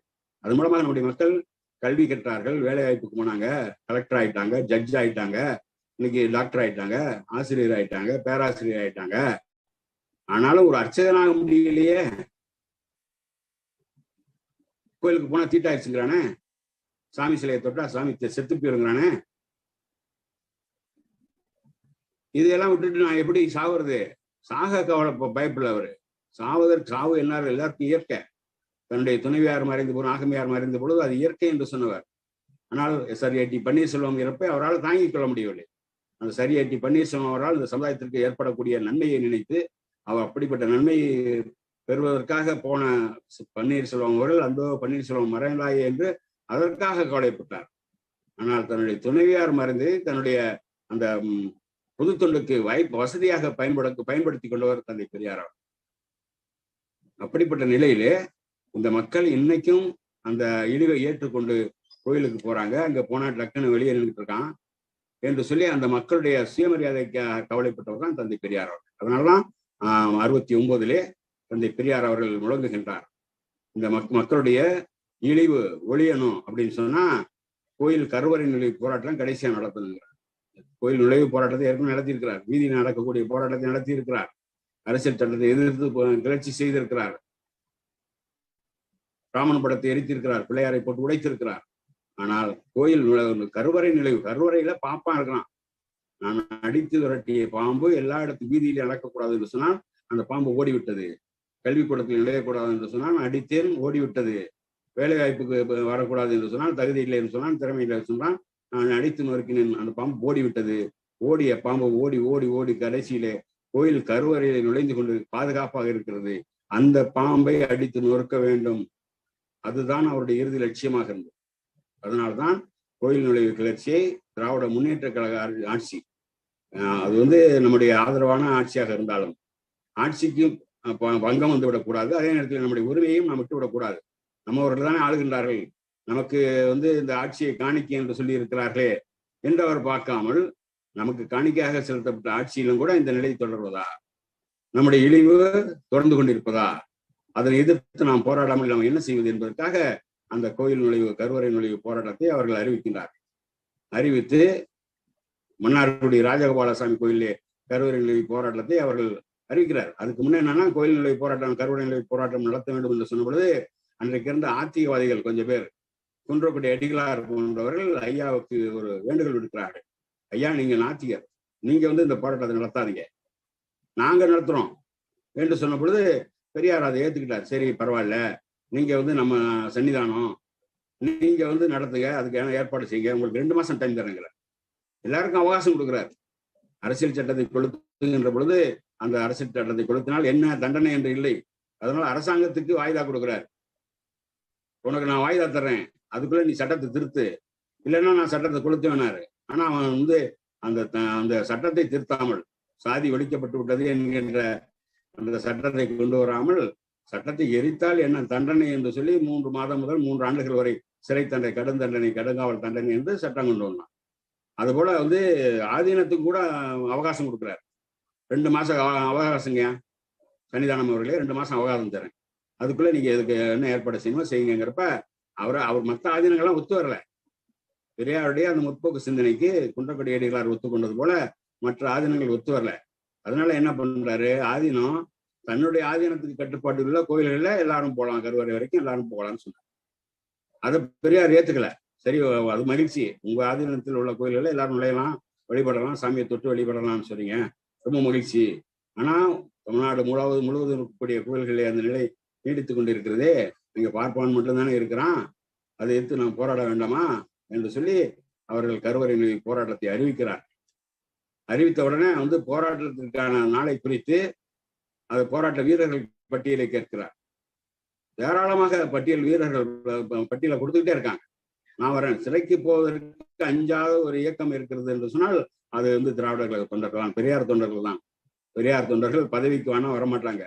அது மூலமாக நம்முடைய மக்கள் கல்வி கற்றார்கள், வேலை வாய்ப்புக்கு போனாங்க, கலெக்டர் ஆயிட்டாங்க, ஜட்ஜ் ஆயிட்டாங்க, இன்னைக்கு டாக்டர் ஆயிட்டாங்க, ஆசிரியர் ஆயிட்டாங்க, பேராசிரியர் ஆயிட்டாங்க. ஆனாலும் ஒரு அர்ச்சகனாக முடியலையே. கோயிலுக்கு போனா தீட்டாயிடுச்சுங்கிறானே, சாமி சிலையை தொட்டா சாமி செத்து போயிருங்கிறானே. இதையெல்லாம் விட்டுட்டு நான் எப்படி சாவுறது? சாக கவலை பயப்படல அவரு. சாவு என்ன, எல்லாருக்கும் இயற்கை. தன்னுடைய துணைவியார் மறைந்த பொழுது, ஆகமையார் மறைந்த பொழுது அது இயற்கை என்று சொன்னவர். ஆனால் சரியட்டி பன்னீர்செல்வம் இறப்பை அவரால் தாங்கிக் கொள்ள முடியவில்லை. அந்த சரியட்டி பன்னீர்செல்வம் அவரால் இந்த சமுதாயத்திற்கு ஏற்படக்கூடிய நன்மையை நினைத்து அவர் அப்படிப்பட்ட நன்மையை பெறுவதற்காக போன பன்னீர்செல்வம் அவர்கள் அந்த பன்னீர்செல்வம் மறைந்தாயே என்று அதற்காக கவலைப்பட்டார். ஆனால் தன்னுடைய துணைவியார் மறைந்து தன்னுடைய அந்த பொது தொண்டுக்கு வசதியாக பயன்படுத்தி கொண்டவர் தந்தை பெரியார். அப்படிப்பட்ட நிலையிலே இந்த மக்கள் இன்னைக்கும் அந்த இழிவை ஏற்றுக்கொண்டு கோயிலுக்கு போறாங்க. அங்க போனா டக்குன்னு வெளியே நின்றுட்டு இருக்கான் என்று சொல்லி அந்த மக்களுடைய சுயமரியாதைக்கு கவலைப்பட்டவர் தான் தந்தை பெரியார் அவர்கள். அதனாலதான் 69 தந்தை பெரியார் அவர்கள் முழங்குகின்றார், இந்த மக்களுடைய இழிவு ஒழியணும் அப்படின்னு சொன்னா கோயில் கருவறை நுழைவு போராட்டம் கடைசியா நடத்தணுங்கிறார். கோயில் நுழைவு போராட்டத்தை ஏற்கனவே நடத்தியிருக்கிறார், வீதி நடக்கக்கூடிய போராட்டத்தை நடத்தி இருக்கிறார், அரசியல் சட்டத்தை எதிர்த்து கிளர்ச்சி செய்திருக்கிறார், ராமன் படத்தை எரித்திருக்கிறார், பிள்ளையாரை போட்டு உடைத்திருக்கிறார். ஆனால் கோயில் கருவறை நுழைவு, கருவறையில பாப்பான் இருக்கிறான். நான் அடித்து விரட்டிய பாம்பு எல்லா இடத்து வீதியில இழக்கக்கூடாது என்று சொன்னால் அந்த பாம்பு ஓடிவிட்டது. கல்விக்கூடத்தில் நுழையக்கூடாது என்று சொன்னால் அடித்தேன், ஓடிவிட்டது. வேலை வாய்ப்புக்கு வரக்கூடாது என்று சொன்னால், தகுதி இல்லை என்று சொன்னால், திறமை இல்லை என்று சொன்னால், நான் அடித்து நொறுக்கினேன். அந்த பாம்பு ஓடிவிட்டது. ஓடிய பாம்பு ஓடி ஓடி ஓடி கடைசியிலே கோயில் கருவறையில நுழைந்து கொண்டு பாதுகாப்பாக இருக்கிறது. அந்த பாம்பை அடித்து நொறுக்க வேண்டும். அதுதான் அவருடைய இறுதி லட்சியமாக இருந்தது. அதனால்தான் கோயில் நுழைவு கிளர்ச்சியை திராவிட முன்னேற்ற கழக ஆட்சி, அது நம்முடைய ஆதரவான ஆட்சியாக இருந்தாலும் ஆட்சிக்கும் பங்கம் வந்து விடக்கூடாது. அதே நேரத்தில் நம்முடைய உரிமையையும் நாம் விட்டு விடக்கூடாது. நம்மவர்கள் தானே ஆளுகின்றார்கள், நமக்கு இந்த ஆட்சியை காணிக்கை என்று சொல்லி இருக்கிறார்களே என்று அவர் பார்க்காமல், நமக்கு காணிக்கையாக செலுத்தப்பட்ட ஆட்சியிலும் கூட இந்த நிலை தொடர்வதா, நம்முடைய இழிவு தொடர்ந்து கொண்டிருப்பதா, அதனை எதிர்த்து நாம் போராடாமல் நாம் என்ன செய்வது என்பதற்காக அந்த கோயில் நுழைவு, கருவறை நுழைவு போராட்டத்தை அவர்கள் அறிவிக்கின்றார்கள். அறிவித்து மன்னார்குடி ராஜகோபாலசாமி கோயிலே கருவறை நுழைவு போராட்டத்தை அவர்கள் அறிவிக்கிறார். அதுக்கு முன்னே என்னன்னா, கோயில் நுழைவு போராட்டம், கருவறை நுழைவு போராட்டம் நடத்த வேண்டும் என்று சொன்ன பொழுது அன்றைக்கு இருந்த ஆத்திகவாதிகள் கொஞ்சம் பேர், குன்றக்குடி அடிகளார் போன்றவர்கள் ஐயாவுக்கு ஒரு வேண்டுகோள் விடுக்கிறார்கள். ஐயா, நீங்க நாத்திகர், நீங்க இந்த போராட்டத்தை நடத்தாதீங்க, நாங்க நடத்துறோம் என்று சொன்ன பொழுது பெரியார் அதை ஏத்துக்கிட்டார். சரி, பரவாயில்ல, நீங்க நம்ம சன்னிதானம், நீங்க நடத்துங்க, அதுக்கு ஏற்பாடு செய்யுங்க, உங்களுக்கு 2 மாசம் டைம் தரேங்கிற. எல்லாருக்கும் அவகாசம் கொடுக்குறாரு. அரசியல் சட்டத்தை கொளுத்துகின்ற பொழுது அந்த அரசியல் சட்டத்தை கொளுத்தினால் என்ன தண்டனை என்று இல்லை. அதனால அரசாங்கத்துக்கு வாய்தா கொடுக்குறாரு. உனக்கு நான் வாய்தா தர்றேன், அதுக்குள்ள நீ சட்டத்தை திருத்து, இல்லைன்னா நான் சட்டத்தை கொளுத்துவேனாரு. ஆனா அவன் அந்த அந்த சட்டத்தை திருத்தாமல், சாதி ஒழிக்கப்பட்டு விட்டது என்கின்ற அந்த சட்டத்தை கொண்டு வராமல், சட்டத்தை எரித்தால் என்ன தண்டனை என்று சொல்லி 3 மாதம் முதல் 3 ஆண்டுகள் வரை சிறை தண்டனை, கடும் தண்டனை, கடுங்காவல் தண்டனை என்று சட்டம் கொண்டு வந்தான். அது போல ஆதீனத்துக்கு கூட அவகாசம் கொடுக்குறாரு. 2 மாசம் அவகாசங்க, சன்னிதானம் அவர்களே 2 மாசம் அவகாசம் தரேன், அதுக்குள்ள நீங்க இதுக்கு என்ன ஏற்பாடு செய்யணுமோ செய்யுங்கிறப்ப அவர் மற்ற ஆதீனங்கள்லாம் ஒத்து வரல. பெரியாருடைய அந்த முற்போக்கு சிந்தனைக்கு குன்றக்குடி அடிகளார் ஒத்துக்கொண்டது போல மற்ற ஆதீனங்கள் ஒத்து வரல. அதனால என்ன பண்றாரு, ஆதீனம் தன்னுடைய ஆதீனத்துக்கு கட்டுப்பாடு உள்ள கோயில்கள்ல எல்லாரும் போகலாம், கருவறை வரைக்கும் எல்லாரும் போகலாம்னு சொன்னார். அதை பெரியார் ஏத்துக்கல. சரி, அது மகிழ்ச்சி, உங்க ஆதீனத்தில் உள்ள கோயில்கள்ல எல்லாரும் நுழையலாம், வழிபடலாம், சாமியை தொட்டு வழிபடலாம்னு சொல்றீங்க, ரொம்ப மகிழ்ச்சி. ஆனா தமிழ்நாடு முழுவதும் இருக்கக்கூடிய கோயில்களிலே அந்த நிலை நீடித்துக் கொண்டிருக்கிறதே, நீங்க பார்ப்பான் மட்டும்தானே இருக்கிறான், அதை எடுத்து நாம் போராட வேண்டாமா என்று சொல்லி அவர்கள் கருவறை நுழைவு போராட்டத்தை அறிவிக்கிறார். அறிவித்த உடனே போராட்டத்திற்கான நாளை குறித்து அது போராட்ட வீரர்கள் பட்டியலை கேட்கிறார். ஏராளமாக வீரர்கள் பட்டியலை கொடுத்துக்கிட்டே இருக்காங்க. நான் வரேன், சிறைக்கு போவதற்கு அஞ்சாத ஒரு இயக்கம் இருக்கிறது என்று சொன்னால் அது திராவிடர்கள் தொண்டர்கள் தான், பெரியார் தொண்டர்கள் தான். பெரியார் தொண்டர்கள் பதவிக்கு வேணா வரமாட்டாங்க,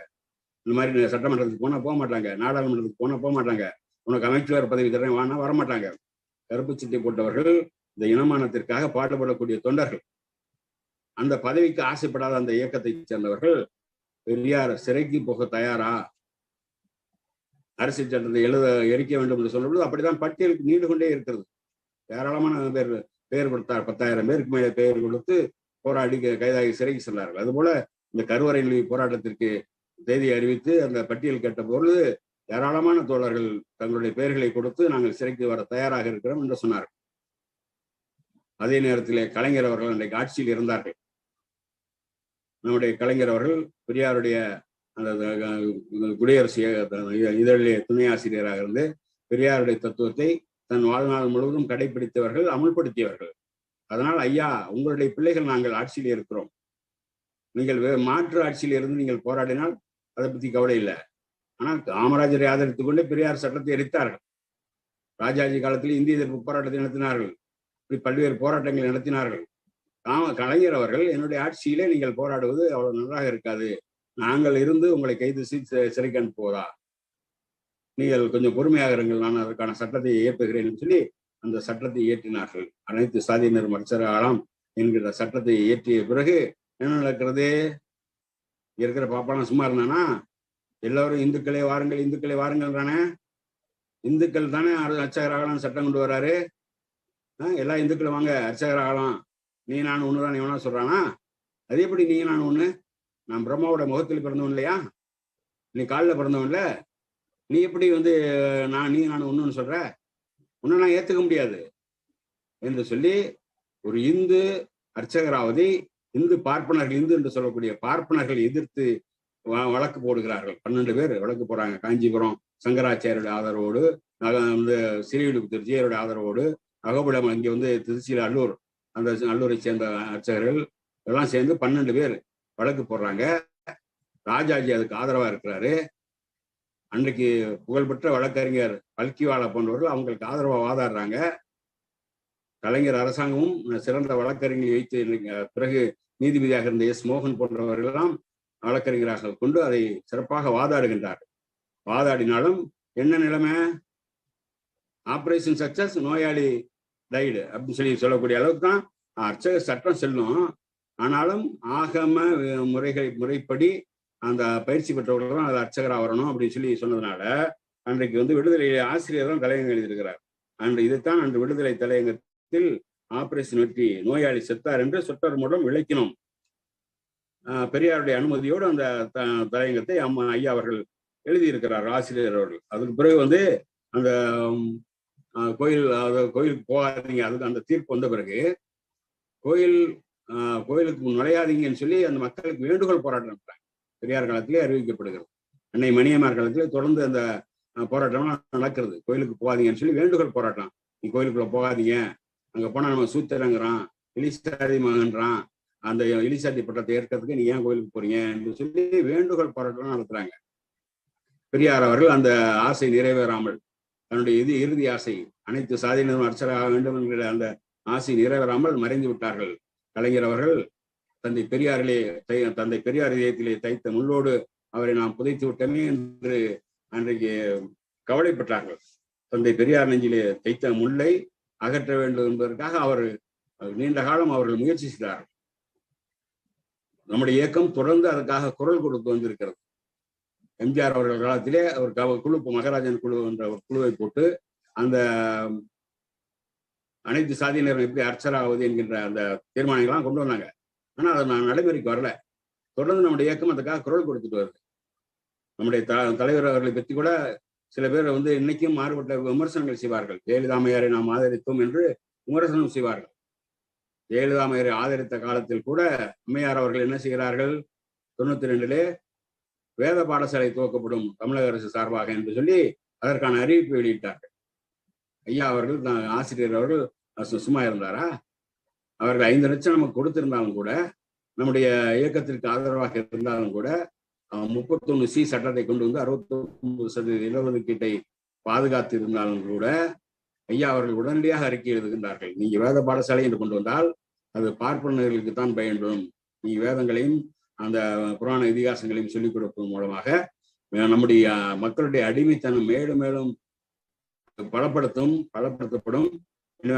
இந்த மாதிரி சட்டமன்றத்துக்கு போனா போக மாட்டாங்க, நாடாளுமன்றத்துக்கு போனா போக மாட்டாங்க, உனக்கு அமைச்சர் பதவி தரேன் வேணா வரமாட்டாங்க. கருப்பு சட்டை போட்டவர்கள் இந்த இனமானத்திற்காக பாடுபடக்கூடிய தொண்டர்கள். அந்த பதவிக்கு ஆசைப்படாத அந்த இயக்கத்தை சேர்ந்தவர்கள் பெரியார் சிறைக்கு போக தயாரா, அரசியல் சட்டத்தை எரிக்க வேண்டும் என்று சொல்லும்போது அப்படித்தான் பட்டியலுக்கு நீண்டு கொண்டே இருக்கிறது. ஏராளமான பெயர் கொடுத்தார், 10,000 பேருக்கு மேலே பெயர் கொடுத்து போராடி கைதாகி சிறைக்கு சென்றார்கள். அதுபோல இந்த கருவறை நுழைவு போராட்டத்திற்கு தேதி அறிவித்து அந்த பட்டியல் கேட்ட பொழுது ஏராளமான தோழர்கள் தங்களுடைய பெயர்களை கொடுத்து நாங்கள் சிறைக்கு வர தயாராக இருக்கிறோம் என்று சொன்னார்கள். அதே நேரத்திலே கலைஞர் அவர்கள் அன்றைக்கு ஆட்சியில் இருந்தார்கள். நம்முடைய கலைஞர் அவர்கள் பெரியாருடைய அந்த குடியரசு இதழிலே துணை ஆசிரியராக இருந்து பெரியாருடைய தத்துவத்தை தன் வாழ்நாள் முழுவதும் கடைபிடித்தவர்கள், அமுல்படுத்தியவர்கள். அதனால் ஐயா, உங்களுடைய பிள்ளைகள் நாங்கள் ஆட்சியில் இருக்கிறோம், நீங்கள் மாற்று ஆட்சியில் இருந்து நீங்கள் போராடினால் அதை பத்தி கவலை இல்லை. ஆனால் காமராஜரை ஆதரித்துக் கொண்டு பெரியார் சட்டத்தை எரித்தார்கள். ராஜாஜி காலத்தில் இந்திய எதிர்ப்பு போராட்டத்தை நடத்தினார்கள், இப்படி பல்வேறு போராட்டங்களை நடத்தினார்கள். கலைஞர் அவர்கள், என்னுடைய ஆட்சியிலே நீங்கள் போராடுவது அவ்வளவு நன்றாக இருக்காது, நாங்கள் இருந்து உங்களை கைது சிறைக்கு அனுப்புவதா, நீங்கள் கொஞ்சம் பொறுமையாக இருங்கள், நான் அதற்கான சட்டத்தை இயற்றுகிறேன் சொல்லி அந்த சட்டத்தை இயற்றினார்கள். அனைத்து சாதியினரும் அர்ச்சகராகலாம் என்கிற சட்டத்தை இயற்றிய பிறகு என்ன நடக்கிறது, இருக்கிற பாப்பாலாம் சும்மா இருந்தானா, எல்லோரும் இந்துக்களே வாருங்கள், இந்துக்களே வாருங்கள்ன்றானே, இந்துக்கள் தானே அர்ச்சகராகலாம் சட்டம் கொண்டு வராரு. எல்லா இந்துக்களும் வாங்க அர்ச்சகராகலாம், நீ நான் ஒண்ணுதான் இவனா சொல்றானா? அது எப்படி நீ நான் ஒண்ணு? நான் பிரம்மாவோட முகத்தில் பிறந்தவன் இல்லையா, நீ காலில் பிறந்தவன் இல்ல, நீ எப்படி நீ நான் ஒண்ணுன்னு சொல்ற? உன்னை நான் ஏத்துக்க முடியாது என்று சொல்லி ஒரு இந்து அர்ச்சகராவதை இந்து பார்ப்பனர்கள், இந்து என்று சொல்லக்கூடிய பார்ப்பனர்கள் எதிர்த்து வழக்கு போடுகிறார்கள். 12 பேர் வழக்கு போறாங்க. காஞ்சிபுரம் சங்கராச்சாரியோட ஆதரவோடு, வந்து ஸ்ரீவில்லிபுத்தூர் ஜியரோட ஆதரவோடு, அகோபிலம் இங்கே வந்து திருச்சியில் அல்லூர், அந்த அல்லூரை சேர்ந்த அர்ச்சகர்கள் எல்லாம் சேர்ந்து 12 பேர் வழக்கு போடுறாங்க. ராஜாஜி அதுக்கு ஆதரவா இருக்கிறாரு. அன்றைக்கு புகழ்பெற்ற வழக்கறிஞர் பல்கிவாலா போன்றவர்கள் அவங்களுக்கு ஆதரவா வாதாடுறாங்க. கலைஞர் அரசாங்கமும் சிறந்த வழக்கறிஞரை வைத்து பிறகு நீதிபதியாக இருந்த எஸ் மோகன் போன்றவர்கள் எல்லாம் வழக்கறிஞராக கொண்டு அதை சிறப்பாக வாதாடுகின்றார். வாதாடினாலும் என்ன நிலைமை? ஆபரேஷன் சக்சஸ், நோயாளி டைடு அப்படின்னு சொல்லக்கூடிய அளவுக்கு தான் அர்ச்சக சட்டம் செல்லும். ஆனாலும் ஆகம முறைப்படி அந்த பயிற்சி பெற்றவர்கள் தான் அது அர்ச்சகராக வரணும் அப்படின்னு சொன்னதுனால அன்றைக்கு வந்து விடுதலை ஆசிரியர் தான் தலையங்கம் எழுதியிருக்கிறார். அன்று இதைத்தான் அன்று விடுதலை தலையங்கத்தில் ஆபரேஷன் வெற்றி, நோயாளி செத்தார் என்று சொற்றொடர் மூலம் விளக்கினோம். பெரியாருடைய அனுமதியோடு அந்த தலையங்கத்தை ஐயா அவர்கள் எழுதியிருக்கிறார், ஆசிரியர் அவர்கள். அதுக்கு பிறகு வந்து அந்த கோயிலுக்கு போகாதீங்க, அதுக்கு அந்த தீர்ப்பு வந்த பிறகு கோயிலுக்கு நுழையாதீங்கன்னு சொல்லி அந்த மக்களுக்கு வேண்டுகோள் போராட்டம் நடத்துறாங்க. பெரியார் காலத்திலே அறிவிக்கப்படுகிறது. அன்னை மணியம்மார் காலத்திலே தொடர்ந்து அந்த போராட்டம்லாம் நடக்கிறது. கோயிலுக்கு போகாதீங்கன்னு சொல்லி வேண்டுகோள் போராட்டம். நீ கோயிலுக்குள்ள போகாதீங்க, அங்க போனா நம்ம சூத்திரங்கிறான், இலிசாதி மகன்றான், அந்த இலிசாதி பட்டத்தை ஏற்கிறதுக்கு நீ ஏன் கோயிலுக்கு போறீங்க என்று சொல்லி வேண்டுகோள் போராட்டம் நடத்துறாங்க. பெரியார் அவர்கள் அந்த ஆசை நிறைவேறாமல், தன்னுடைய இறுதி ஆசை அனைத்து சாதியினரும் அர்ச்சராக வேண்டும் என்கிற அந்த ஆசை நிறைவேறாமல் மறைந்து விட்டார்கள். கலைஞர் அவர்கள் தந்தை பெரியார் இதயத்திலே தைத்த முள்ளோடு அவரை நாம் புதைத்து விட்டோமே என்று அன்றைக்கு கவலைப்பட்டார்கள். தந்தை பெரியார் நெஞ்சிலே தைத்த முல்லை அகற்ற வேண்டும் என்பதற்காக அவர் நீண்ட காலம் அவர்கள் முயற்சி செய்தார்கள். நம்முடைய இயக்கம் தொடர்ந்து அதற்காக குரல் கொடுத்து வந்திருக்கிறது. எம்ஜிஆர் அவர்கள் காலத்திலே அவர் குழு, மகராஜன் குழு என்ற ஒரு குழுவை போட்டு அந்த அனைத்து சாதியினரும் எப்படி அர்ச்சராவது என்கின்ற அந்த தீர்மானங்கள்லாம் கொண்டு வந்தாங்க. ஆனா அதை நான் நடைமுறைக்கு வரல. தொடர்ந்து நம்முடைய இயக்கம் அதுக்காக குரல் கொடுத்துட்டு வருது. நம்முடைய தலைவர் அவர்களை பற்றி கூட சில பேர் வந்து இன்னைக்கும் மாறுபட்ட விமர்சனங்கள் செய்வார்கள். ஜெயலலிதாமையாரை நாம் ஆதரித்தோம் என்று விமர்சனம் செய்வார்கள். ஜெயலலிதாமையாரை ஆதரித்த காலத்தில் கூட அம்மையார் அவர்கள் என்ன செய்கிறார்கள்? 92 வேத பாடசாலை துவக்கப்படும் தமிழக அரசு சார்பாக என்று சொல்லி அதற்கான அறிவிப்பு வெளியிட்டார்கள். ஐயா அவர்கள், ஆசிரியர் அவர்கள் சும்மா இருந்தாரா? அவர்கள் 5 லட்சம் நமக்கு கொடுத்திருந்தாலும் கூட, நம்முடைய இயக்கத்திற்கு ஆதரவாக இருந்தாலும் கூட, 31C சட்டத்தை கொண்டு வந்து 69% இடஒதுக்கீட்டை பாதுகாத்து இருந்தாலும் கூட ஐயா அவர்கள் உடனடியாக அறிக்கை எழுதுகின்றார்கள். நீங்க வேத பாடசாலை என்று கொண்டு வந்தால் அது பார்ப்பனர்களுக்கு தான் பயன்படும். நீ வேதங்களையும் அந்த புராண இதிகாசங்களையும் சொல்லிக் கொடுப்பதன் மூலமாக நம்முடைய மக்களுடைய அடிமைத்தனம் மேலும் மேலும் பலப்படுத்தப்படும்.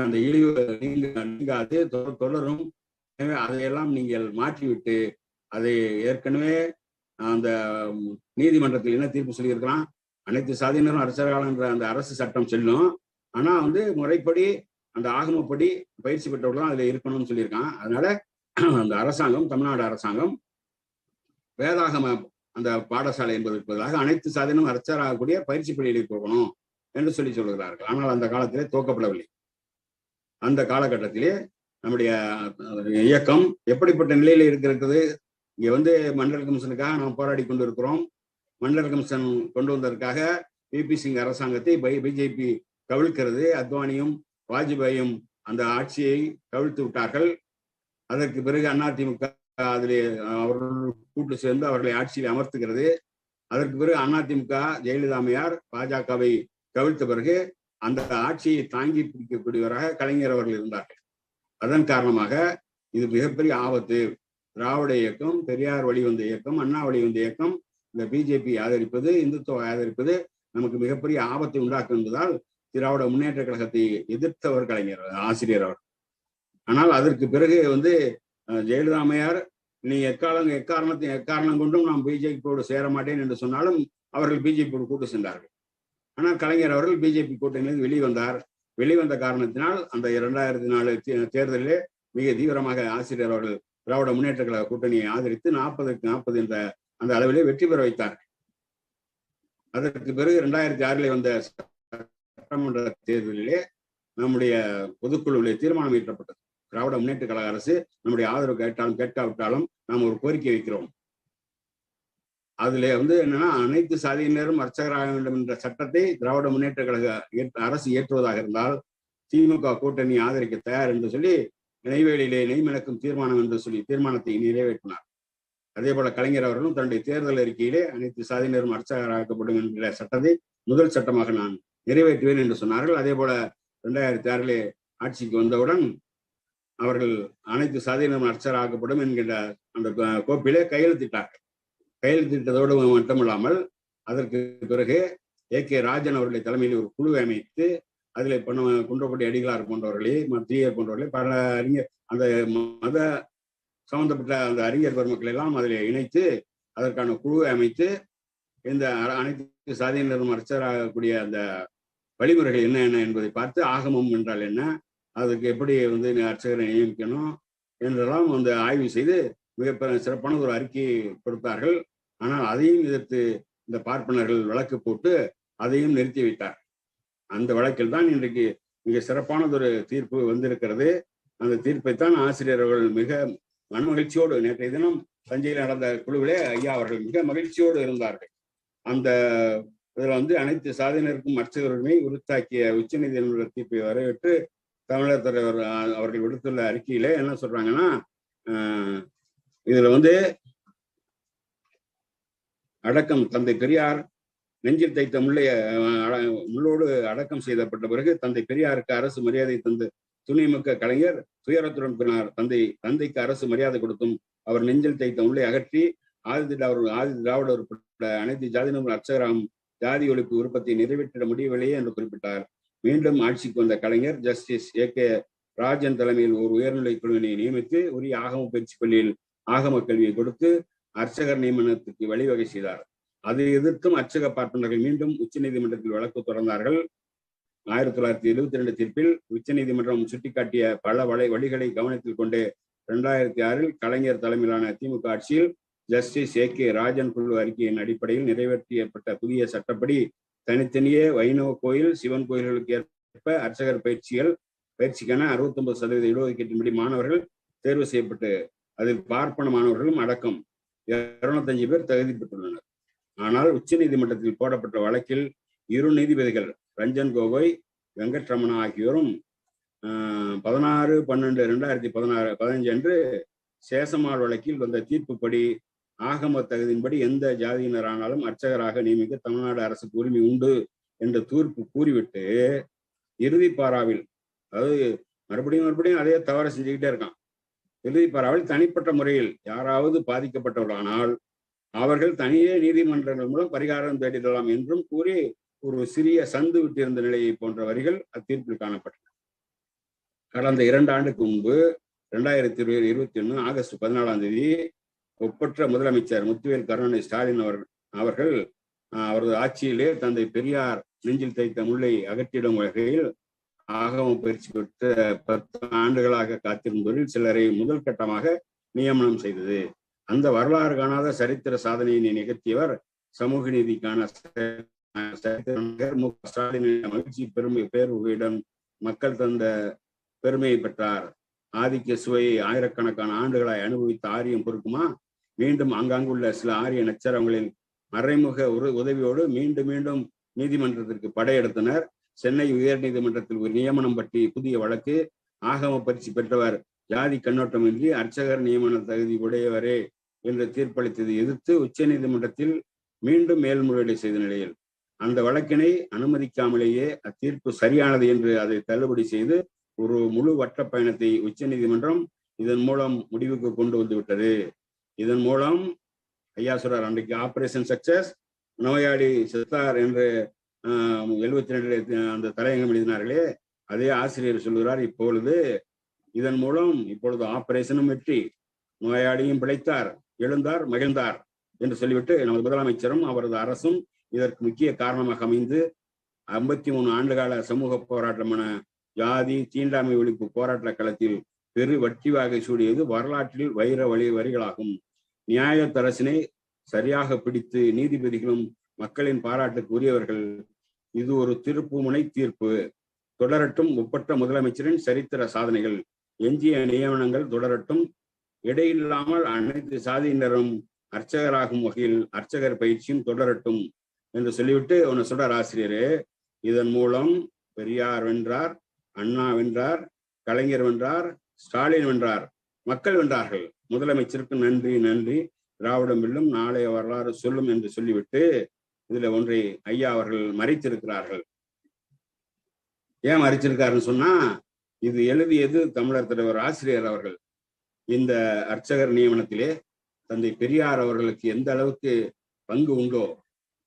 அந்த இழிவு நீங்காது தொடரும். எனவே அதையெல்லாம் நீங்கள் மாற்றிவிட்டு, அதை ஏற்கனவே அந்த நீதிமன்றத்தில் என்ன தீர்ப்பு சொல்லியிருக்கிறான்? அனைத்து சாதியினரும் அரசர்கள் என்ற அந்த அரசு சட்டம் செல்லும். ஆனா வந்து முறைப்படி அந்த ஆகமப்படி பயிற்சி பெற்றவர்கள் தான் அதுல இருக்கணும்னு சொல்லியிருக்கான். அதனால அந்த அரசாங்கம், தமிழ்நாடு அரசாங்கம் வேதாகம அந்த பாடசாலை என்பதற்கு பதிலாக அனைத்து சாதியினரும் அரசராகக்கூடிய பயிற்சி பள்ளிகளை போகணும் என்று சொல்லுகிறார்கள். ஆனால் அந்த காலத்திலே துவக்கப்படவில்லை. அந்த காலகட்டத்திலே நம்முடைய இயக்கம் எப்படிப்பட்ட நிலையில இருக்கிறது? இங்க வந்து மண்டல் கமிஷனுக்காக நாம் போராடி கொண்டிருக்கிறோம். மண்டல் கமிஷன் கொண்டு வந்ததற்காக பிபி சிங் அரசாங்கத்தை பிஜேபி கவிழ்க்கிறது. அத்வானியும் வாஜ்பாயும் அந்த ஆட்சியை கவிழ்த்து விட்டார்கள். அதற்கு பிறகு அதிமுக அதிலே அவர்கள் கூட்டு சேர்ந்து அவர்களை ஆட்சியில் அமர்த்துகிறது. அதற்கு பிறகு அதிமுக ஜெயலலிதாமையார் பாஜகவை கவிழ்த்த பிறகு அந்த ஆட்சியை தாங்கி பிடிக்கக்கூடியவராக கலைஞர் அவர்கள் இருந்தார்கள். அதன் காரணமாக இது மிகப்பெரிய ஆபத்து. திராவிட இயக்கம், பெரியார் வழிவந்த இயக்கம், அண்ணா வழிவந்த இயக்கம், இந்த பிஜேபி ஆதரிப்பது, இந்துத்துவ ஆதரிப்பது நமக்கு மிகப்பெரிய ஆபத்தை உண்டாக்கும் என்பதால் திராவிட முன்னேற்ற கழகத்தை எதிர்த்தவர் கலைஞர், ஆசிரியர் அவர். ஆனால் அதற்கு பிறகு வந்து ஜெயலலிதாமையார் நீ எக்காரணம் கொண்டும் நான் பிஜேபியோடு சேர மாட்டேன் என்று சொன்னாலும் அவர்கள் பிஜேபியோடு கூட்டு சென்றார்கள். ஆனால் கலைஞர் அவர்கள் பிஜேபி கூட்டணியிலிருந்து வெளிவந்த காரணத்தினால் அந்த 2004 தேர்தலிலே மிக தீவிரமாக ஆசிரியர் அவர்கள் திராவிட முன்னேற்ற கழக கூட்டணியை ஆதரித்து 40க்கு 40 என்ற அந்த அளவிலே வெற்றி பெற வைத்தார். அதற்கு பிறகு 2006 வந்த சட்டமன்ற தேர்தலிலே நம்முடைய பொதுக்குழுவிலே தீர்மானம் இயற்றப்பட்டது. திராவிட முன்னேற்ற கழக அரசு நம்முடைய ஆதரவு கேட்டாலும் கேட்காவிட்டாலும் நாம் ஒரு கோரிக்கை வைக்கிறோம். அதுல என்னன்னா, அனைத்து சாதியினரும் அர்ச்சகராக வேண்டும் என்ற சட்டத்தை திராவிட முன்னேற்ற கழக அரசு இயற்றுவதாக இருந்தால் திமுக கூட்டணி ஆதரிக்க தயார் என்று சொல்லி நெய்வேலியிலே நெய்மிளக்கும் தீர்மானம் என்று சொல்லி தீர்மானத்தை நிறைவேற்றினார். அதே போல கலைஞர் அவர்களும் தன்னுடைய தேர்தல் அறிக்கையிலே அனைத்து சாதியினரும் அர்ச்சகராக்கப்படும் என்கிற சட்டத்தை முதல் சட்டமாக நான் நிறைவேற்றுவேன் என்று சொன்னார்கள். அதே போல 2006 ஆட்சிக்கு வந்தவுடன் அவர்கள் அனைத்து சாதியினரும் அர்ச்சகராக்கப்படும் என்கின்ற அந்த கோப்பிலே கையெழுத்திட்டார்கள். கையெழுத்திட்டதோடு மட்டுமில்லாமல் அதற்கு பிறகு A.K. ராஜன் அவருடைய தலைமையில் ஒரு குழுவை அமைத்து அதில் குன்றக்குடி அடிகளார் போன்றவர்களே, தீயர் போன்றவர்களே, பல அறிஞர், அந்த மத சம்பந்தப்பட்ட அந்த அறிஞர் பெருமக்கள் எல்லாம் அதில் இணைத்து அதற்கான குழுவை அமைத்து இந்த அனைத்து சாதியினரும் அர்ச்சகராகக்கூடிய அந்த வழிமுறைகள் என்ன என்ன என்பதை பார்த்து ஆகமம் என்றால் என்ன, அதுக்கு எப்படி அர்ச்சகரை நியமிக்கணும் என்றெல்லாம் ஆய்வு செய்து மிக சிறப்பான ஒரு அறிக்கையை கொடுத்தார்கள். ஆனால் அதையும் எதிர்த்து இந்த பார்ப்பனர்கள் வழக்கு போட்டு அதையும் நிறுத்தி வைத்தார். அந்த வழக்கில் தான் இன்றைக்கு மிக சிறப்பானதொரு தீர்ப்பு வந்திருக்கிறது. அந்த தீர்ப்பைத்தான் ஆசிரியர் அவர்கள் மிக மனமகிழ்ச்சியோடு, நேற்றைய தினம் தஞ்சையில் நடந்த குழுவிலே ஐயா அவர்கள் மிக மகிழ்ச்சியோடு இருந்தார்கள். அந்த இதுல அனைத்து சாதியினருக்கும் அர்ச்சகர் உரிமை உறுத்தாக்கிய உச்ச நீதிமன்ற தீர்ப்பை வரவேற்று தமிழர் தலைவர் அவர்கள் விடுத்துள்ள அறிக்கையில என்ன சொல்றாங்கன்னா, இதுல அடக்கம் தந்தை பெரியார் நெஞ்சில் தைத்த முள்ளோடு அடக்கம் செய்யப்பட்ட பிறகு தந்தை பெரியாருக்கு அரசு மரியாதை தந்து துணிமிக்க கலைஞர் துயரத்துடன் பின்னார் தந்தைக்கு அரசு மரியாதை கொடுத்தும் அவர் நெஞ்சில் தைத்த முள்ளை அகற்றி ஆதி திராவிடர் உட்பட்ட அனைத்து ஜாதியினரும் அர்ச்சகராகும் ஜாதி ஒழிப்பு விருப்பத்தை நிறைவேற்றிட முடியவில்லையே என்று குறிப்பிட்டார். மீண்டும் ஆட்சிக்கு வந்த கலைஞர் ஜஸ்டிஸ் A.K. ராஜன் தலைமையில் ஒரு உயர்நிலை குழுவினை நியமித்து உரிய ஆகம பயிற்சி பள்ளியில் ஆகம கல்வியை கொடுத்து அர்ச்சகர் நியமனத்துக்கு வழிவகை செய்தார். அதை எதிர்த்தும் அர்ச்சக பார்ப்பனர்கள் மீண்டும் உச்ச நீதிமன்றத்தில் வழக்கு தொடர்ந்தார்கள். 1972 தீர்ப்பில் உச்ச நீதிமன்றம் சுட்டிக்காட்டிய பல வழிகளை கவனத்தில் கொண்டு 2006 கலைஞர் தலைமையிலான திமுக ஆட்சியில் ஜஸ்டிஸ் A.K. ராஜன் குழு அறிக்கையின் அடிப்படையில் நிறைவேற்றப்பட்ட புதிய சட்டப்படி தனித்தனியே வைணவ கோயில், சிவன் கோயில்களுக்கு ஏற்ப அர்ச்சகர் பயிற்சிக்கான 69% இடஒதுக்கீட்டின்படி மாணவர்கள் தேர்வு செய்யப்பட்டு அதில் பார்ப்பன மாணவர்களும் அடக்கம் 205 பேர் தகுதி பெற்றுள்ளனர். ஆனால் உச்ச நீதிமன்றத்தில் போடப்பட்ட வழக்கில் இரு நீதிபதிகள் ரஞ்சன் கோகோய், வெங்கட்ரமணா ஆகியோரும் 16/12/2015 அன்று சேசமால் வழக்கில் வந்த தீர்ப்புப்படி ஆகம தகுதியின்படி எந்த ஜாதியினரானாலும் அர்ச்சகராக நியமிக்க தமிழ்நாடு அரசுக்கு உரிமை உண்டு என்ற தீர்ப்பு கூறிவிட்டு இறுதி பாராவில், அதாவது மறுபடியும் அதே தவறை செஞ்சுக்கிட்டே இருக்கான். இறுதி பாராவில் தனிப்பட்ட முறையில் யாராவது பாதிக்கப்பட்டவர்களானால் அவர்கள் தனியே நீதிமன்றங்கள் மூலம் பரிகாரம் தேடிடலாம் என்றும் கூறி ஒரு சிறிய சந்து விட்டிருந்த நிலையை போன்ற வரிகள் அத்தீர்ப்பில் காணப்பட்டன. கடந்த 2 ஆண்டுக்கு முன்பு 2021 ஆகஸ்ட் 14 ஒப்பற்ற முதலமைச்சர் முத்துவேல் கருணாநிதி ஸ்டாலின் அவர்கள் அவரது ஆட்சியிலே தந்தை பெரியார் நெஞ்சில் தைத்த முள்ளை அகற்றிடும் வகையில் ஆகம பயிற்சி பெற்ற 10 ஆண்டுகளாக காத்திருந்தவரில் சிலரை முதல் கட்டமாக நியமனம் செய்தது. அந்த வரலாறு காணாத சரித்திர சாதனையினை நிகழ்த்தியவர் சமூக நீதிக்கான மு க ஸ்டாலின் மகிழ்ச்சி பேருடன் மக்கள் தந்த பெருமையை பெற்றார். ஆதிக்க சுவையை ஆயிரக்கணக்கான ஆண்டுகளாய் அனுபவித்த ஆரியம் பொறுக்குமா? மீண்டும் ஆங்காங்குள்ள சில ஆரிய நச்சரங்களின் மறைமுக உதவியோடு மீண்டும் நீதிமன்றத்திற்கு படையெடுத்தனர். சென்னை உயர் நீதிமன்றத்தில் ஒரு நியமனம் பற்றி புதிய வழக்கு. ஆகம பயிற்சி பெற்றவர் ஜாதி கண்ணோட்டமின்றி அர்ச்சகர் நியமன தகுதி உடையவரே என்று தீர்ப்பளித்ததை எதிர்த்து உச்ச நீதிமன்றத்தில் மீண்டும் மேல்முறையீடு செய்த நிலையில் அந்த வழக்கினை அனுமதிக்காமலேயே அத்தீர்ப்பு சரியானது என்று அதை தள்ளுபடி செய்து ஒரு முழு வட்ட பயணத்தை உச்ச நீதிமன்றம் இதன் மூலம் முடிவுக்கு கொண்டு வந்து விட்டது. இதன் மூலம் ஐயா சொல்றார், அன்றைக்கு ஆபரேஷன் சக்சஸ், நோயாளி செத்தார் என்று 72 அந்த தலையங்கம் எழுதினார்களே, அதே ஆசிரியர் சொல்கிறார், இதன் மூலம் இப்பொழுது ஆபரேஷனும் வெற்றி, நோயாளியும் பிழைத்தார், எழுந்தார், மகிழ்ந்தார் என்று சொல்லிவிட்டு நமது முதலமைச்சரும் அவரது அரசும் இதற்கு முக்கிய காரணமாக அமைந்து 53 ஆண்டுகால சமூக போராட்டமான ஜாதி தீண்டாமை ஒழிப்பு போராட்ட களத்தில் பெரு வட்டிவாகை சூடியது வரலாற்றில் வரிகளாகும். நியாயத்தரசினை சரியாக பிடித்து நீதிபதிகளும் மக்களின் பாராட்டுக்கு உரியவர்கள் இது ஒரு திருப்புமுனை தீர்ப்பு. தொடரட்டும் முப்பட்ட முதலமைச்சரின் சரித்திர சாதனைகள். எஞ்சிய நியமனங்கள் தொடரட்டும். இடையில்லாமல் அனைத்து சாதியினரும் அர்ச்சகராகும் வகையில் அர்ச்சகர் பயிற்சியும் தொடரட்டும் என்று சொல்லிவிட்டு ஒன்று சொல்றார் ஆசிரியரே. இதன் மூலம் பெரியார் வென்றார், அண்ணா வென்றார், கலைஞர் வென்றார், ஸ்டாலின் வென்றார், மக்கள் வென்றார்கள். முதலமைச்சருக்கு நன்றி நன்றி, திராவிடம் வெல்லும், நாளைய வரலாறு சொல்லும் என்று சொல்லிவிட்டு இதுல ஒன்றை ஐயா அவர்கள் மறைத்திருக்கிறார்கள். ஏன் மறைச்சிருக்காருன்னு சொன்னா, இது எழுதியது தமிழர் தலைவர் ஆசிரியர் அவர்கள். இந்த அர்ச்சகர் நியமனத்திலே தந்தை பெரியார் அவர்களுக்கு எந்த அளவுக்கு பங்கு உண்டோ,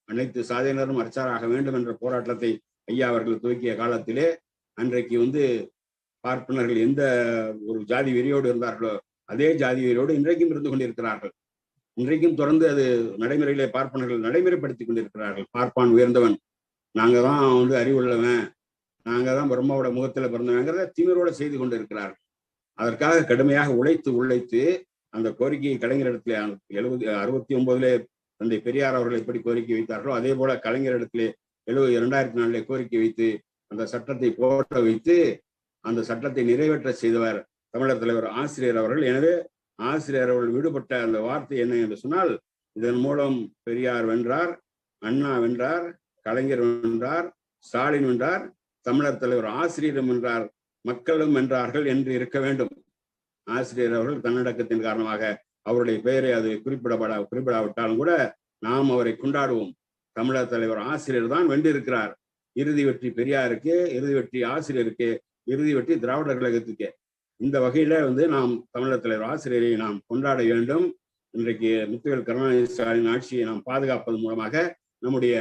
அனைத்து சாதியினரும் அர்ச்சகராக வேண்டும் என்ற போராட்டத்தை ஐயா அவர்கள் துவக்கிய காலத்திலே அன்றைக்கு பார்ப்பனர்கள் எந்த ஒரு ஜாதி வெறியோடு இருந்தார்களோ அதே ஜாதி வெறியோடு இன்றைக்கும் இருந்து கொண்டிருக்கிறார்கள். இன்றைக்கும் தொடர்ந்து அது நடைமுறையிலே பார்ப்பனர்கள் நடைமுறைப்படுத்திக் கொண்டிருக்கிறார்கள். பார்ப்பான் உயர்ந்தவன், நாங்க தான் அறிவுள்ளவன், நாங்க தான் பிரம்மாவோட முகத்துல பிறந்தவங்கிறத திமிரோட செய்து கொண்டிருக்கிறார்கள். அதற்காக கடுமையாக உழைத்து அந்த கோரிக்கையை கலைஞரிடத்திலே 69 தந்தை பெரியார் அவர்கள் எப்படி கோரிக்கை வைத்தார்களோ அதே போல கலைஞரிடத்திலே 2004 கோரிக்கை வைத்து அந்த சட்டத்தை போட்ட வைத்து அந்த சட்டத்தை நிறைவேற்ற செய்தவர் தமிழர் தலைவர் ஆசிரியர் அவர்கள். எனவே ஆசிரியர் அவர்கள் விடுபட்ட அந்த வார்த்தை என்ன என்று சொன்னால், இதன் மூலம் பெரியார் வென்றார், அண்ணா வென்றார், கலைஞர் வென்றார், ஸ்டாலின் வென்றார், தமிழர் தலைவர் ஆசிரியரும் வென்றார், மக்களும் வென்றார்கள் என்று இருக்க வேண்டும். ஆசிரியர் அவர்கள் தன்னடக்கத்தின் காரணமாக அவருடைய பெயரை அது குறிப்பிடாவிட்டாலும் கூட நாம் அவரை கொண்டாடுவோம். தமிழர் தலைவர் ஆசிரியர் தான் வென்றிருக்கிறார். இறுதி வெற்றி பெரியாருக்கு, இறுதி வெற்றி ஆசிரியருக்கு, இறுதி வெற்றி திராவிடர் கழகத்துக்கு. இந்த வகையில நாம் தமிழர் தலைவர் ஆசிரியரை நாம் கொண்டாட வேண்டும். இன்றைக்கு முத்துவேல் கருணாநிதி ஸ்டாலின் ஆட்சியை நாம் பாதுகாப்பதன் மூலமாக நம்முடைய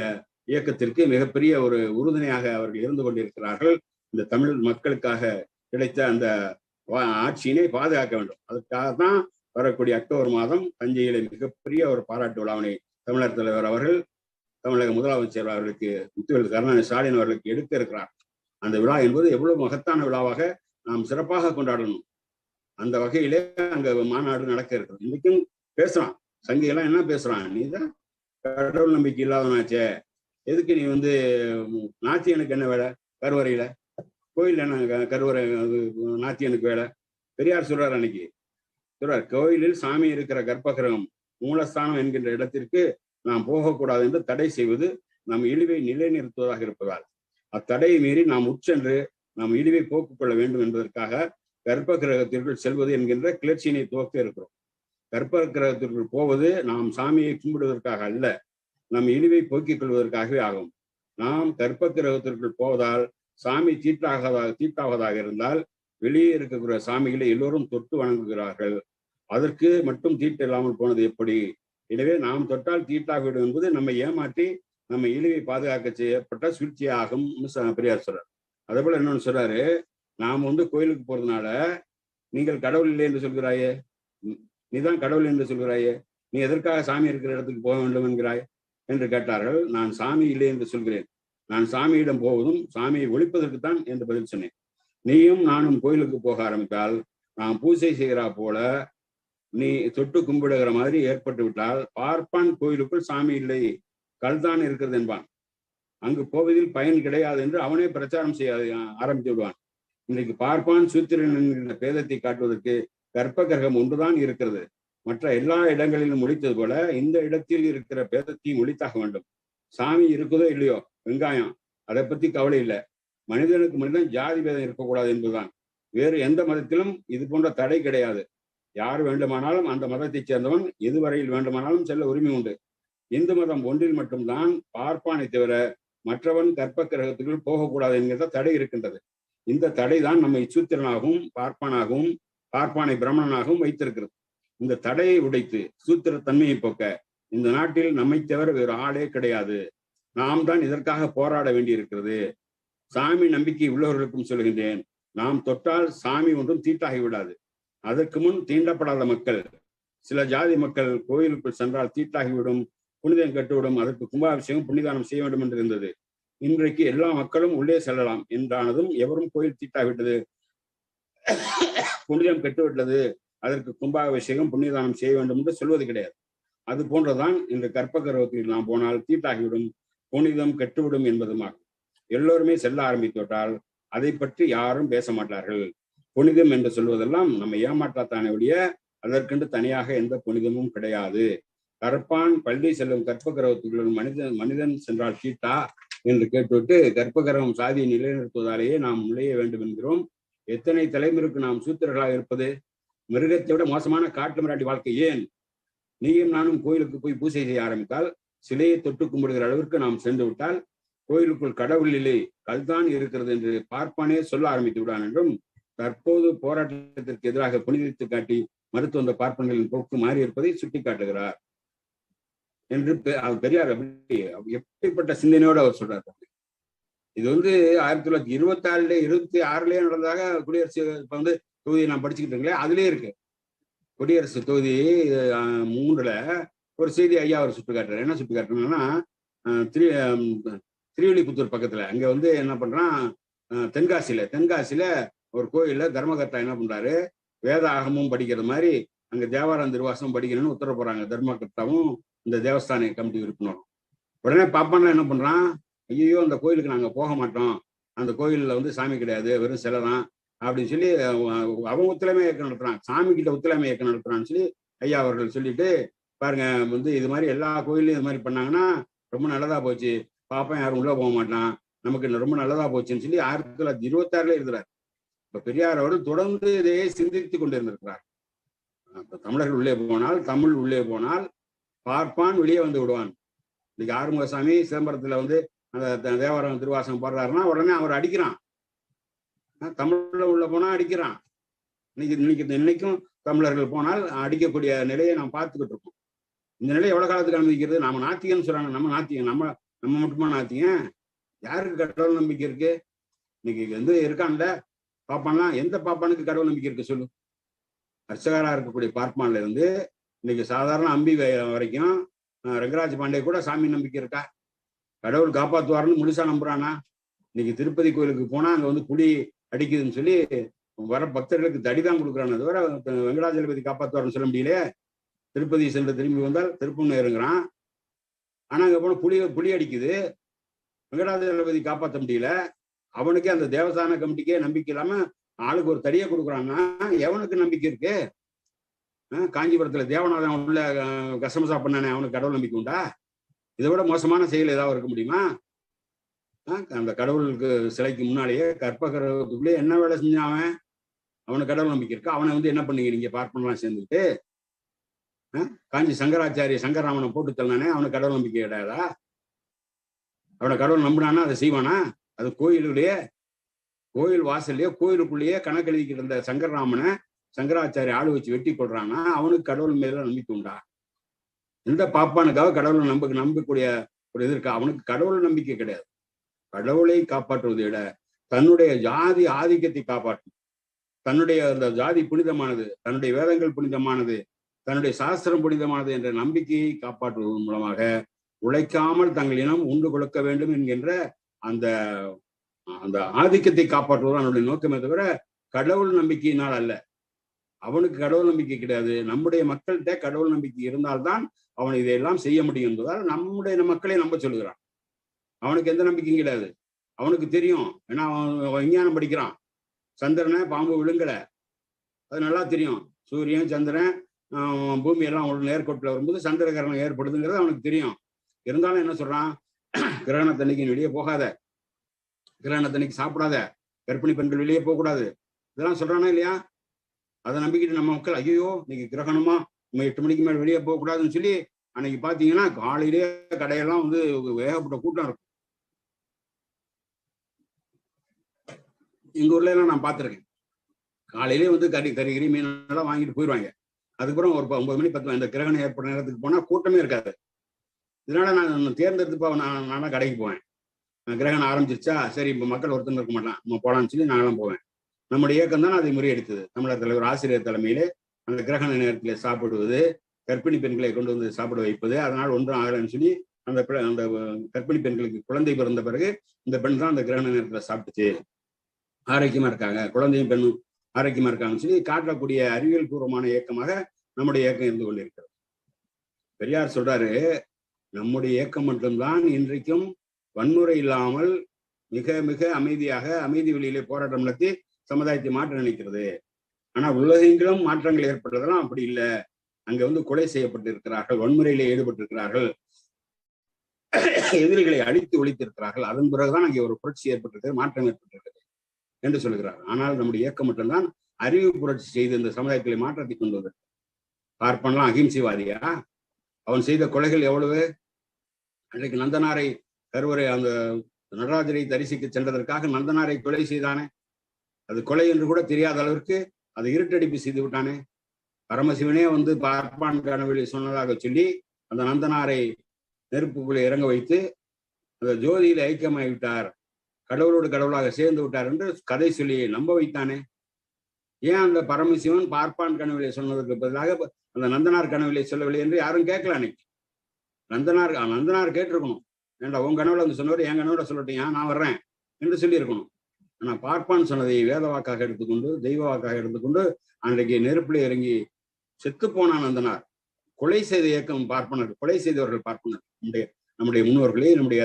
இயக்கத்திற்கு மிகப்பெரிய ஒரு உறுதுணையாக அவர்கள் இருந்து கொண்டிருக்கிறார்கள். இந்த தமிழ் மக்களுக்காக கிடைத்த அந்த ஆட்சியினை பாதுகாக்க வேண்டும். அதுக்காகத்தான் வரக்கூடிய அக்டோபர் மாதம் தஞ்சையிலே மிகப்பெரிய ஒரு பாராட்டு விழாவினை தமிழர் தலைவர் அவர்கள், தமிழக முதலமைச்சர் அவர்களுக்கு, முத்துவேல் கருணாநிதி ஸ்டாலின் அவர்களுக்கு எடுக்க இருக்கிறார். அந்த விழா என்பது எவ்வளவு மகத்தான விழாவாக நாம் சிறப்பாக கொண்டாடணும். அந்த வகையிலே அங்க மாநாடு நடக்க இருக்கிறது. இன்னைக்கும் பேசுறான், சங்கிகள்லாம் என்ன பேசுறான், நீதான் கடவுள் நம்பிக்கை இல்லாதவனாச்சே, எதுக்கு நீ நாத்தியனுக்கு என்ன வேலை, கருவறையில கோயில் என்ன கருவறை, நாத்தியனுக்கு வேலை? பெரியார் சொல்றார், அன்னைக்கு சொல்றார், கோயிலில் சாமி இருக்கிற கர்ப்பகிரகம் மூலஸ்தானம் என்கின்ற இடத்திற்கு நாம் போகக்கூடாது என்று தடை செய்வது நம் இழிவை நிலைநிறுத்துவதாக இருப்பதால் அத்தடையை மீறி நாம் உட்சென்று நாம் இழிவை போக்குக் கொள்ள வேண்டும் என்பதற்காக கர்ப்ப கிரகத்திற்குள் செல்வது என்கின்ற கிளர்ச்சியினை துவக்க இருக்கிறோம். கர்ப்ப கிரகத்திற்குள் போவது நாம் சாமியை கும்பிடுவதற்காக அல்ல, நம் இழிவை போக்கிக் கொள்வதற்காகவே ஆகும். நாம் கர்ப்ப கிரகத்திற்குள் போவதால் சாமி தீட்டாவதாக இருந்தால் வெளியே இருக்கக்கூடிய சாமிகளை எல்லோரும் தொட்டு வணங்குகிறார்கள். அதற்கு மட்டும் தீட்டு இல்லாமல் போனது எப்படி? எனவே நாம் தொட்டால் தீட்டாகிவிடும் என்பது நம்மை ஏமாற்றி நம்ம இழிவை பாதுகாக்க செய்யப்பட்ட சூழ்ச்சியாகும் பெரியார் சொல்றார். அதே போல என்னன்னு சொல்றாரு, நாம் கோயிலுக்கு போறதுனால நீங்கள் கடவுள் இல்லை என்று சொல்கிறாயே, நீதான் கடவுள் என்று சொல்கிறாயே, நீ எதற்காக சாமி இருக்கிற இடத்துக்கு போக வேண்டும் என்கிறாய் என்று கேட்டார்கள். நான் சாமி இல்லை என்று சொல்கிறேன், நான் சாமியிடம் போவதும் சாமியை ஒழிப்பதற்குத்தான் என்று பதில் சொன்னேன். நீயும் நானும் கோயிலுக்கு போக ஆரம்பித்தால் நாம் பூஜை செய்கிறா போல நீ தொட்டு கும்பிடுகிற மாதிரி ஏற்பட்டு விட்டால் பார்ப்பான் கோயிலுக்குள் சாமி இல்லை, கல்தான் இருக்கிறது என்பான். அங்கு போவதில் பயன் கிடையாது என்று அவனே பிரச்சாரம் செய்ய ஆரம்பித்து விடுவான். இன்றைக்கு பார்ப்பான் சூத்திரன் என்கிற பேதத்தை காட்டுவதற்கு கர்ப்ப கிரகம் ஒன்றுதான் இருக்கிறது. மற்ற எல்லா இடங்களிலும் ஒழித்தது போல இந்த இடத்தில் இருக்கிற பேதத்தையும் ஒழித்தாக வேண்டும். சாமி இருக்குதோ இல்லையோ, வெங்காயம், அதை பத்தி கவலை இல்லை. மனிதனுக்கு மனிதன் ஜாதி பேதம் இருக்கக்கூடாது என்பதுதான். வேறு எந்த மதத்திலும் இது போன்ற தடை கிடையாது. யார் வேண்டுமானாலும் அந்த மதத்தை சேர்ந்தவன் எதுவரையில் வேண்டுமானாலும் செல்ல உரிமை உண்டு. இந்து மதம் ஒன்றில் மட்டும்தான் பார்ப்பானை தவிர மற்றவன் கர்ப்ப கிரகத்துக்குள் போகக்கூடாது என்கிற தடை இருக்கின்றது. இந்த தடை தான் நம்மை சூத்திரனாகவும் பார்ப்பானாகவும் பார்ப்பானை பிரம்மணனாகவும் வைத்திருக்கிறது. இந்த தடையை உடைத்து சூத்திர தன்மையை போக்க இந்த நாட்டில் நம்மை தவிர வேறு ஆளே கிடையாது. நாம் தான் இதற்காக போராட வேண்டியிருக்கிறது. சாமி நம்பிக்கை உள்ளவர்களுக்கும் சொல்கின்றேன், நாம் தொட்டால் சாமி ஒன்றும் தீட்டாகி விடாது. அதற்கு முன் தீண்டப்படாத மக்கள், சில ஜாதி மக்கள் கோயிலுக்குள் சென்றால் தீட்டாகிவிடும், புனிதம் கட்டுவிடும், அதற்கு கும்பாபிஷேகம் புனிதானம் செய்ய வேண்டும் என்று இருந்தது. இன்றைக்கு எல்லா மக்களும் உள்ளே செல்லலாம் என்றானதும் எவரும் கோயில் தீட்டாகிவிட்டது, புனிதம் கட்டுவிட்டது, அதற்கு கும்பாபிஷேகம் புனிதானம் செய்ய வேண்டும் என்று சொல்வது கிடையாது. அது போன்றதான் இந்த கர்ப்ப கிரகத்தில் நாம் போனால் தீட்டாகிவிடும், புனிதம் கட்டுவிடும் என்பதுமாகும். எல்லோருமே செல்ல ஆரம்பித்து விட்டால் அதை பற்றி யாரும் பேச மாட்டார்கள். புனிதம் என்று சொல்வதெல்லாம் நம்ம ஏமாற்றத்தானே ஒழிய அதற்கென்று தனியாக எந்த புனிதமும் கிடையாது. கற்பான் பள்ளி செல்லும் கற்பகிரகத்துக்குள் மனிதன் சென்றால் சீட்டா என்று கேட்டுவிட்டு கற்பகிரகம் சாதியை நிலைநிறுத்துவதாலேயே நாம் நுழைய வேண்டும் என்கிறோம். எத்தனை தலைமுறைக்கு நாம் சூத்திரர்களாக இருப்பது? மிருகத்தை விட மோசமான காட்டு மிராட்டி வாழ்க்கை ஏன்? நீயும் நானும் கோயிலுக்கு போய் பூஜை செய்ய ஆரம்பித்தால், சிலையை தொட்டு கும்பிடுகிற அளவிற்கு நாம் சென்று விட்டால், கோயிலுக்குள் கடவுள் இல்லை, கல்தான் இருக்கிறது என்று பார்ப்பானே சொல்ல ஆரம்பித்து விடான் என்றும், தற்போது போராட்டத்திற்கு எதிராக புனிதத்தை காட்டி மருத்துவ வந்த பார்ப்பனர்களின் போக்கு மாறி இருப்பதை சுட்டிக்காட்டுகிறார் என்று பெரியார் எப்படிப்பட்ட சிந்தனையோடு அவர் சொல்றார். இது 1926 26 நடந்ததாக குடியரசு இப்ப தொகுதியை நான் படிச்சுக்கிட்டு இருக்கேன், அதுலயே இருக்கு. குடியரசு தொகுதி 3 ஒரு செய்தி ஐயா அவர் சுட்டு காட்டுறாரு. என்ன சுட்டு காட்டுறாங்கன்னா, திருவில்லிபுத்தூர் பக்கத்துல அங்க என்ன பண்றான், தென்காசியில ஒரு கோயில்ல தர்மகர்த்தா என்ன பண்றாரு, வேத ஆகமும் படிக்கிறது மாதிரி அங்க தேவாரம் திருவாசனம் படிக்கணும்னு உத்தரவு போறாங்க. தர்மகர்த்தாவும் இந்த தேவஸ்தான கமிட்டி உறுப்பினரும். உடனே பாப்பான்ல என்ன பண்றான், ஐயோ அந்த கோயிலுக்கு நாங்க போக மாட்டோம், அந்த கோயில்ல சாமி கிடையாது, வெறும் சிலை தான் அப்படின்னு சொல்லி அவன் ஒத்துழைமை இயக்கம் நடத்துறான், சாமி கிட்ட ஒத்துழைமை இயக்கம் நடத்துறான்னு சொல்லி ஐயா அவர்கள் சொல்லிட்டு பாருங்க, இது மாதிரி எல்லா கோயிலையும் இது மாதிரி பண்ணாங்கன்னா ரொம்ப நல்லதா போச்சு, பாப்பா யாரும் உள்ள போக மாட்டான், நமக்கு ரொம்ப நல்லதா போச்சுன்னு சொல்லி 1926 எழுதுறாரு. இப்ப பெரியார் அவர்கள் தொடர்ந்து இதையே சிந்தித்து கொண்டிருந்திருக்கிறார். தமிழர்கள் உள்ளே போனால், தமிழ் உள்ளே போனால் பார்ப்பான் வெளியே வந்து விடுவான். இன்னைக்கு ஆறுமுகசாமி சிதம்பரத்துல அந்த தேவாரம் திருவாசகம் போடுறாருன்னா உடனே அவர் அடிக்கிறான். தமிழ்ல உள்ள போனா அடிக்கிறான். இன்னைக்கும் தமிழர்கள் போனால் அடிக்கக்கூடிய நிலையை நாம் பார்த்துக்கிட்டு இருக்கோம். இந்த நிலை எவ்வளவு காலத்துக்கு அனுமதிக்கிறது? நாம நாத்திகன்னு சொல்றாங்க. நம்ம நாத்திகம், நம்ம மட்டுமா நாத்திகம்? யாருக்கு கடவுள் நம்பிக்கை இருக்கு? இன்னைக்கு இருக்கான்ல பாப்பான்லாம், எந்த பாப்பானுக்கு கடவுள் நம்பிக்கை இருக்கு சொல்லு? அர்ச்சகரா இருக்கக்கூடிய பார்ப்பான்ல இருந்து இன்னைக்கு சாதாரண அம்பி வரைக்கும் ரங்கராஜ் பாண்டே கூட சாமி நம்பிக்கை இருக்கா? கடவுள் காப்பாற்றுவாருன்னு முழுசா நம்புறானா? இன்னைக்கு திருப்பதி கோயிலுக்கு போனா அங்க புலி அடிக்குதுன்னு சொல்லி வர பக்தர்களுக்கு தடிதான் கொடுக்குறான்னு தவிர வெங்கடாஜலபதி காப்பாற்றுவாருன்னு சொல்ல முடியல. திருப்பதி சென்று திரும்பி வந்தால் திருப்பம் இறங்குறான். ஆனா அங்க போன புலி அடிக்குது, வெங்கடாஜலபதி காப்பாற்ற முடியல. அவனுக்கே அந்த தேவஸ்தான கமிட்டிக்கே நம்பிக்கை இல்லாம ஆளுக்கு ஒரு தடியை கொடுக்குறான்னா எவனுக்கு நம்பிக்கை இருக்கு? காஞ்சிபுரத்துல தேவநாதன் உள்ள கசமசா பண்ணானே, அவனுக்கு கடவுள் நம்பிக்கை உண்டா? இதை விட மோசமான செயல் ஏதாவது இருக்க முடியுமா? அந்த கடவுளுக்கு சிலைக்கு முன்னாலேயே கற்பகிரகத்துக்குள்ளே என்ன வேலை செஞ்சான் அவனுக்கு கடவுள் நம்பிக்கை இருக்கு? அவனை என்ன பண்ணீங்க நீங்க பார்ப்பனெல்லாம் சேர்ந்துட்டு? காஞ்சி சங்கராச்சாரிய சங்கராமனை போட்டு தள்ளானே, அவனுக்கு கடவுள் நம்பிக்கை கிடையாதா? அவனை கடவுள் நம்பினானா அதை செய்வானா? அது கோயில் வாசல்லையோ கோயிலுக்குள்ளேயே கணக்கு எழுதிக்கிட்டு இருந்த சங்கரராமனை சங்கராச்சாரிய ஆளு வச்சு வெட்டி கொள்றான்னா அவனுக்கு கடவுள் மேல நம்பிக்கை உண்டா? எந்த பாப்பானுக்காக கடவுளை நம்பக்கூடிய ஒரு இது இருக்கா? அவனுக்கு கடவுள் நம்பிக்கை கிடையாது. கடவுளை காப்பாற்றுவதை விட தன்னுடைய ஜாதி ஆதிக்கத்தை காப்பாற்றும், தன்னுடைய அந்த ஜாதி புனிதமானது, தன்னுடைய வேதங்கள் புனிதமானது, தன்னுடைய சாஸ்திரம் புனிதமானது என்ற நம்பிக்கையை காப்பாற்றுவதன் மூலமாக உழைக்காமல் தங்கள் இனம் உண்டு கொடுக்க வேண்டும் என்கின்ற அந்த அந்த ஆதிக்கத்தை காப்பாற்றுவது அவனுடைய நோக்கமே தவிர கடவுள் நம்பிக்கையினால் அல்ல. அவனுக்கு கடவுள் நம்பிக்கை கிடையாது. நம்முடைய மக்கள்கிட்ட கடவுள் நம்பிக்கை இருந்தால்தான் அவன் இதையெல்லாம் செய்ய முடியும் என்பதால் நம்முடைய மக்களை நம்ப சொல்லுகிறான். அவனுக்கு எந்த நம்பிக்கையும் கிடையாது. அவனுக்கு தெரியும், ஏன்னா அவன் விஞ்ஞானம் படிக்கிறான். சந்திரனை பாம்பு விழுங்கல, அது நல்லா தெரியும். சூரியன் சந்திரன் பூமி எல்லாம் நேர்கோட்டில் வரும்போது சந்திர கிரகணம் ஏற்படுதுங்கிறது அவனுக்கு தெரியும். இருந்தாலும் என்ன சொல்றான், கிரகணத்தன்னைக்கு வெளியே போகாத, கிரகணத்தன்னைக்கு சாப்பிடாத, கர்ப்பிணி பெண்கள் வெளியே போகக்கூடாது, இதெல்லாம் சொல்றானா இல்லையா? அதை நம்பிக்கிட்டு நம்ம மக்கள் ஐயோ இன்னைக்கு கிரகணமா, நம்ம 8 மணிக்கு மேல வெளியே போகக்கூடாதுன்னு சொல்லி அன்னைக்கு பாத்தீங்கன்னா காலையிலேயே கடையெல்லாம் ஏகப்பட்ட கூட்டம் இருக்கும். எங்க ஊர்ல எல்லாம் நான் பார்த்திருக்கேன். காலையிலேயே கறி மீன் எல்லாம் வாங்கிட்டு போயிடுவாங்க. அதுக்கப்புறம் ஒரு 9 மணி 10 இந்த கிரகணம் ஏற்பட்ட நேரத்துக்கு போனா கூட்டமே இருக்காது. இதனால நான் தேர்ந்தெடுத்து நானா கடைக்கு போவேன். கிரகணம் ஆரம்பிச்சிருச்சா, சரி இப்ப மக்கள் ஒருத்தர் இருக்க மாட்டான், நம்ம போலான்னு சொல்லி நாங்களாம் போவேன். நம்முடைய இயக்கம் தான் அதை முறியடித்தது. தமிழர் தலைவர் ஆசிரியர் தலைமையிலே அந்த கிரகண நேரத்திலே சாப்பிடுவது, கர்ப்பிணி பெண்களை கொண்டு சாப்பிட வைப்பது, அதனால் ஒன்றும் ஆகலைன்னு சொல்லி அந்த கர்ப்பிணி பெண்களுக்கு குழந்தை பிறந்த பிறகு இந்த பெண் தான் அந்த கிரகண நேரத்துல சாப்பிட்டுச்சு, ஆரோக்கியமா இருக்காங்க, குழந்தையும் பெண்ணும் ஆரோக்கியமா இருக்காங்கன்னு சொல்லி காட்டக்கூடிய அறிவியல் பூர்வமான இயக்கமாக நம்முடைய இயக்கம் இருந்து கொண்டிருக்கிறது. பெரியார் சொல்றாரு, நம்முடைய இயக்கம் மட்டும்தான் இன்றைக்கும் வன்முறை இல்லாமல் மிக மிக அமைதியாக அமைதி வழியிலே போராட்டம் நடத்தி சமுதாயத்தை மாற்ற நினைக்கிறது. ஆனா உலகெங்கிலும் மாற்றங்கள் ஏற்பட்டதெல்லாம் அப்படி இல்லை. அங்க வந்து கொலை செய்யப்பட்டிருக்கிறார்கள், வன்முறையிலே ஈடுபட்டிருக்கிறார்கள், எதிரிகளை அழித்து ஒழித்திருக்கிறார்கள். அதன் பிறகுதான் அங்கே ஒரு புரட்சி ஏற்பட்டிருக்கிறது, மாற்றம் ஏற்பட்டிருக்கிறது என்று சொல்கிறார். ஆனால் நம்முடைய இயக்கம் மட்டும்தான் அறிவு புரட்சி செய்து இந்த சமுதாயத்திலே மாற்றத்தை கொண்டு வந்தது. பார்ப்பனெல்லாம் அகிம்சைவாதியா? அவன் செய்த கொலைகள் எவ்வளவு? அன்றைக்கு நந்தனாரை கருவறை அந்த நடராஜரை தரிசிக்க சென்றதற்காக நந்தனாரை கொலை செய்தானே, அது கொலை என்று கூட தெரியாத அளவிற்கு அதை இருட்டடிப்பு செய்து விட்டானே. பரமசிவனே வந்து பார்ப்பான் கனவில் சொன்னதாக சொல்லி அந்த நந்தனாரை நெருப்புக்குள்ளே இறங்க வைத்து அந்த ஜோதியில ஐக்கியமாகி விட்டார், கடவுளோடு கடவுளாக சேர்ந்து விட்டார் என்று கதை சொல்லி நம்ப வைத்தானே. ஏன் அந்த பரமசிவன் பார்ப்பான் கனவிலே சொன்னதற்கு பதிலாக அந்த நந்தனார் கனவிலே சொல்லவில்லை என்று யாரும் கேட்கல. அன்னைக்கு நந்தனார் கேட்டிருக்கணும், ஏன்டா உன் கனவுல வந்து சொன்னவர் என் கனவுல சொல்லட்டீங்க, நான் வர்றேன் என்று சொல்லி இருக்கணும். ஆனா பார்ப்பான் சொன்னதை வேத வாக்காக எடுத்துக்கொண்டு தெய்வ வாக்காக எடுத்துக்கொண்டு அன்றைக்கு நெருப்பிலே இறங்கி செத்து போனான் நந்தனார். கொலை செய்த இயக்கம் பார்ப்பனர், கொலை செய்தவர்கள் பார்ப்பனர். நம்முடைய முன்னோர்களை, நம்முடைய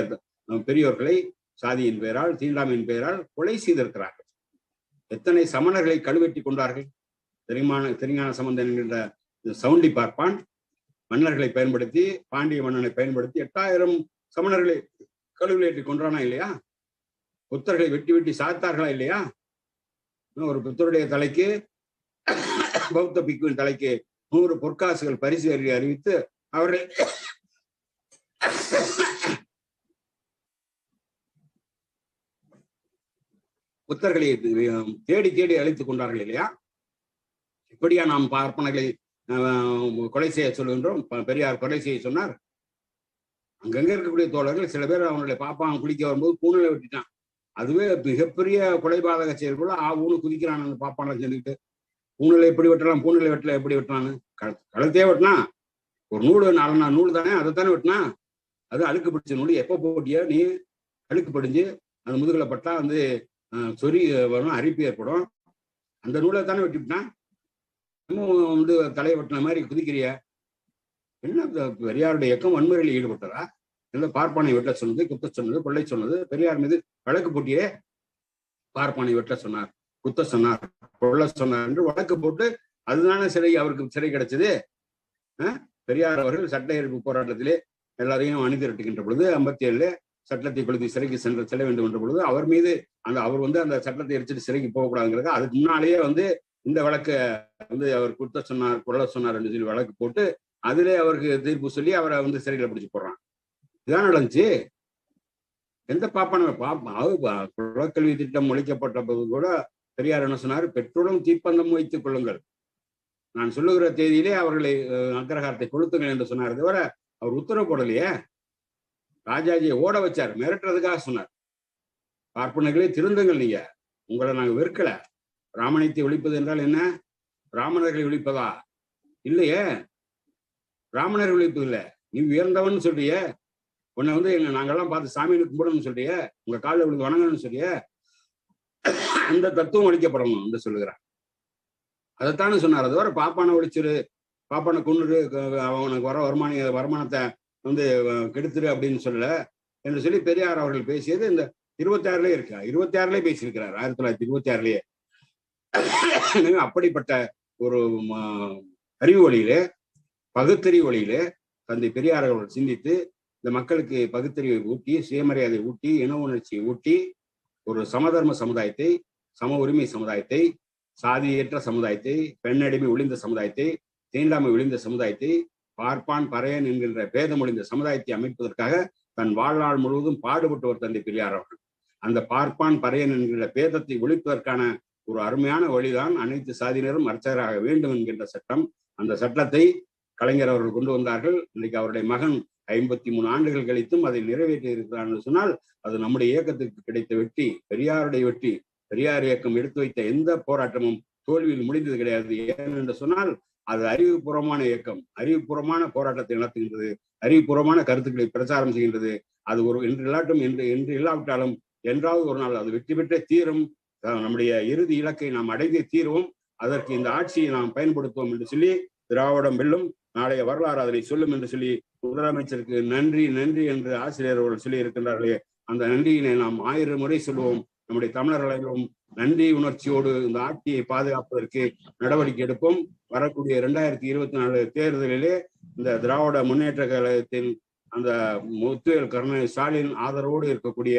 பெரியோர்களை சாதியின் பெயரால், தீண்டாமையின் பெயரால் கொலை செய்திருக்கிறார்கள். எத்தனை சமணர்களை கழுவெட்டி கொண்டார்கள். தெரிஞான சம்பந்தன் என்கின்ற சவுண்டி பார்ப்பான் மன்னர்களை பயன்படுத்தி, பாண்டிய மன்னனை பயன்படுத்தி 8000 சமணர்களை கழுவிலேற்றி கொன்றானா இல்லையா? புத்தர்களை வெட்டி வெட்டி சாத்தார்களா இல்லையா? ஒரு புத்தருடைய தலைக்கு, பௌத்த பிக்குவின் தலைக்கு 100 பொற்காசுகள் பரிசு அறிவித்து அவர்கள் புத்தர்களை தேடி தேடி அழித்துக் கொண்டார்கள் இல்லையா? இப்படியா நாம் பார்ப்பனர்களை கொலை செய்ய சொல்லுகின்றோம்? பெரியார் கொலை செய்ய சொன்னார். அங்கங்க இருக்கக்கூடிய தோழர்கள் சில பேர் அவனுடைய பாப்பான் குளிக்க வரும்போது பூனலை வெட்டிட்டான். அதுவே மிகப்பெரிய கொலைபாதக செயல் கூட ஊனு குதிக்கிறான் அந்த பாப்பான சொல்லிட்டு. பூனலை எப்படி வெட்டலாம், பூனலை வெட்டல எப்படி வெட்டலான்னு கழுத்தே வெட்டினா. ஒரு நூல் 4 நூல் தானே, அதைத்தானே வெட்டினா. அது அழுக்கு பிடிச்ச நூல். எப்போ போட்டியோ நீ அழுக்கு படிஞ்சு அந்த முதுகுல பட்டா வந்து சொறி வரும், அரிப்பு ஏற்படும். அந்த நூலை தானே வெட்டிவிட்டான். இன்னும் வந்து தலையை வெட்டின மாதிரி குதிக்கிறிய. என்ன பெரியாருடைய இயக்கம் வன்முறையில் ஈடுபட்டதா? இல்லை பார்ப்பானை வெட்ட சொன்னது, குத்த சொன்னது, கொள்ளை சொன்னது, பெரியார் மீது வழக்கு போட்டியே பார்ப்பானை வெட்ட சொன்னார், குத்த சொன்னார், கொள்ள சொன்னார் என்று வழக்கு போட்டு அதுதானே அவருக்கு சிறை கிடைச்சது. பெரியார் அவர்கள் சட்ட எதிர்ப்பு போராட்டத்திலே எல்லாரையும் அணிதிரட்டுகின்ற பொழுது 57 சட்டத்தை கொளுத்தி சிறைக்கு செல்ல வேண்டும் என்ற பொழுது அவர் மீது அவர் வந்து அந்த சட்டத்தை எரிச்சிட்டு சிறைக்கு போகக்கூடாதுங்கிறது அதுக்கு முன்னாலேயே வந்து இந்த வழக்கை வந்து அவர் குத்த சொன்னார், கொள்ள சொன்னார் என்று சொல்லி வழக்கு போட்டு அதிலே அவருக்கு தீர்ப்பு சொல்லி அவரை வந்து சிறையில பிடிச்சு போடுறான். இதான் நடந்துச்சு. எந்த பாப்பான குலக்கல்வி திட்டம் ஒழிக்கப்பட்ட போது கூட பெரியார் என்ன சொன்னார்? பெற்றோரும் தீப்பந்தம் வைத்துக் கொள்ளுங்கள், நான் சொல்லுகிற தேதியிலே அவர்களை அக்ரஹாரத்தை கொளுத்துங்கள் என்று சொன்னார். தவிர அவர் உத்தரவு போடலையே. ராஜாஜியை ஓட வச்சார், மிரட்டுறதுக்காக சொன்னார். பார்ப்பனர்களே திருந்துங்கள், நீங்க உங்களை நாங்க வெறுக்கல. பிராமணியத்தை ஒழிப்பது என்றால் என்ன? பிராமணர்களை ஒழிப்பதா? இல்லையே, பிராமணர்கள் ஒழிப்பது இல்லை. நீ உயர்ந்தவன் சொல்றிய, உன்னை வந்து நாங்கெல்லாம் பார்த்து சாமியை கும்பிடணும்னு சொல்றிய, உங்க காலில் விழுந்து வணங்கணும்னு சொல்றிய, அந்த தத்துவம் ஒழிக்கப்படணும் என்று சொல்லுகிறார். அதைத்தானே சொன்னார். அது வர பாப்பானை ஒழிச்சிரு, பாப்பானை கொண்டுரு, அவனுக்கு வர வருமானத்தை வந்து கெடுத்துரு அப்படின்னு சொல்லல என்று சொல்லி பெரியார் அவர்கள் பேசியது இந்த 26 இருக்கு. 26 பேசியிருக்கிறார், 1926. அப்படிப்பட்ட ஒரு அறிவு வழியிலே, பகுத்தறிவு வழியிலே தந்தை பெரியார் அவர்கள் சிந்தித்து இந்த மக்களுக்கு பகுத்தறிவை ஊட்டி, சுயமரியாதை ஊட்டி, இன உணர்ச்சியை ஊட்டி, ஒரு சமதர்ம சமுதாயத்தை, சம உரிமை சமுதாயத்தை, சாதியற்ற சமுதாயத்தை, பெண்ணடிமை ஒளிந்த சமுதாயத்தை, தீண்டாமை ஒளிந்த சமுதாயத்தை, பார்ப்பான் பறையன் என்கின்ற பேதம் ஒளிந்த சமுதாயத்தை அமைப்பதற்காக தன் வாழ்நாள் முழுவதும் பாடுபட்டவர் தந்தை பெரியார் அவர்கள். அந்த பார்ப்பான் பறையன் என்கின்ற பேதத்தை ஒழிப்பதற்கான ஒரு அருமையான வழிதான் அனைத்து சாதியினரும் அர்ச்சகராக வேண்டும் என்கின்ற சட்டம். அந்த சட்டத்தை கலைஞர் அவர்கள் கொண்டு வந்தார்கள். இன்னைக்கு அவருடைய மகன் 53 ஆண்டுகள் கழித்தும் அதை நிறைவேற்றி இருக்கிறார் என்று சொன்னால் அது நம்முடைய இயக்கத்திற்கு கிடைத்த வெற்றி, பெரியாருடைய வெற்றி. பெரியார் இயக்கம் எடுத்து வைத்த எந்த போராட்டமும் தோல்வியில் முடிந்தது கிடையாது. ஏனென்று சொன்னால் அது அறிவுபூர்வமான இயக்கம், அறிவுபூர்வமான போராட்டத்தை நடத்துகின்றது, அறிவுபூர்வமான கருத்துக்களை பிரச்சாரம் செய்கின்றது. அது ஒரு என்று இல்லாவிட்டாலும் என்றாவது ஒரு நாள் அது வெற்றி பெற்றே தீரும். நம்முடைய இறுதி இலக்கை நாம் அடைந்தே தீர்வோம். அதற்கு இந்த ஆட்சியை நாம் பயன்படுத்துவோம் என்று சொல்லி திராவிடம் வெல்லும், நாளைய வரலாறு அதனை சொல்லும் என்று சொல்லி முதலமைச்சருக்கு நன்றி நன்றி என்று ஆசிரியர் அவர்கள் சொல்லி இருக்கின்றார்களே, அந்த நன்றியினை நாம் 1000 முறை சொல்லுவோம். நம்முடைய தமிழர்களும் நன்றி உணர்ச்சியோடு இந்த ஆட்சியை பாதுகாப்பதற்கு நடவடிக்கை எடுப்போம். வரக்கூடிய 2024 தேர்தலிலே இந்த திராவிட முன்னேற்ற கழகத்தின் அந்த முத்துவேல் கருணாநிதி ஸ்டாலின் ஆதரவோடு இருக்கக்கூடிய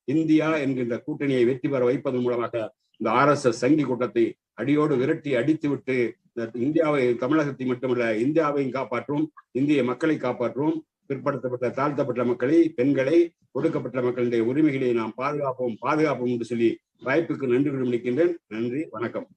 இந்தியா என்கின்ற கூட்டணியை வெற்றி பெற வைப்பதன் மூலமாக இந்த RSS சங்கி கூட்டத்தை அடியோடு விரட்டி அடித்துவிட்டு இந்த இந்தியாவை, தமிழகத்தை மட்டுமல்ல இந்தியாவையும் காப்பாற்றுவோம், இந்திய மக்களை காப்பாற்றுவோம். பிற்படுத்தப்பட்ட தாழ்த்தப்பட்ட மக்களை, பெண்களை, ஒடுக்கப்பட்ட மக்களுடைய உரிமைகளை நாம் பாதுகாப்போம் என்று சொல்லி வாய்ப்புக்கு நன்றி நினைக்கின்றேன். நன்றி, வணக்கம்.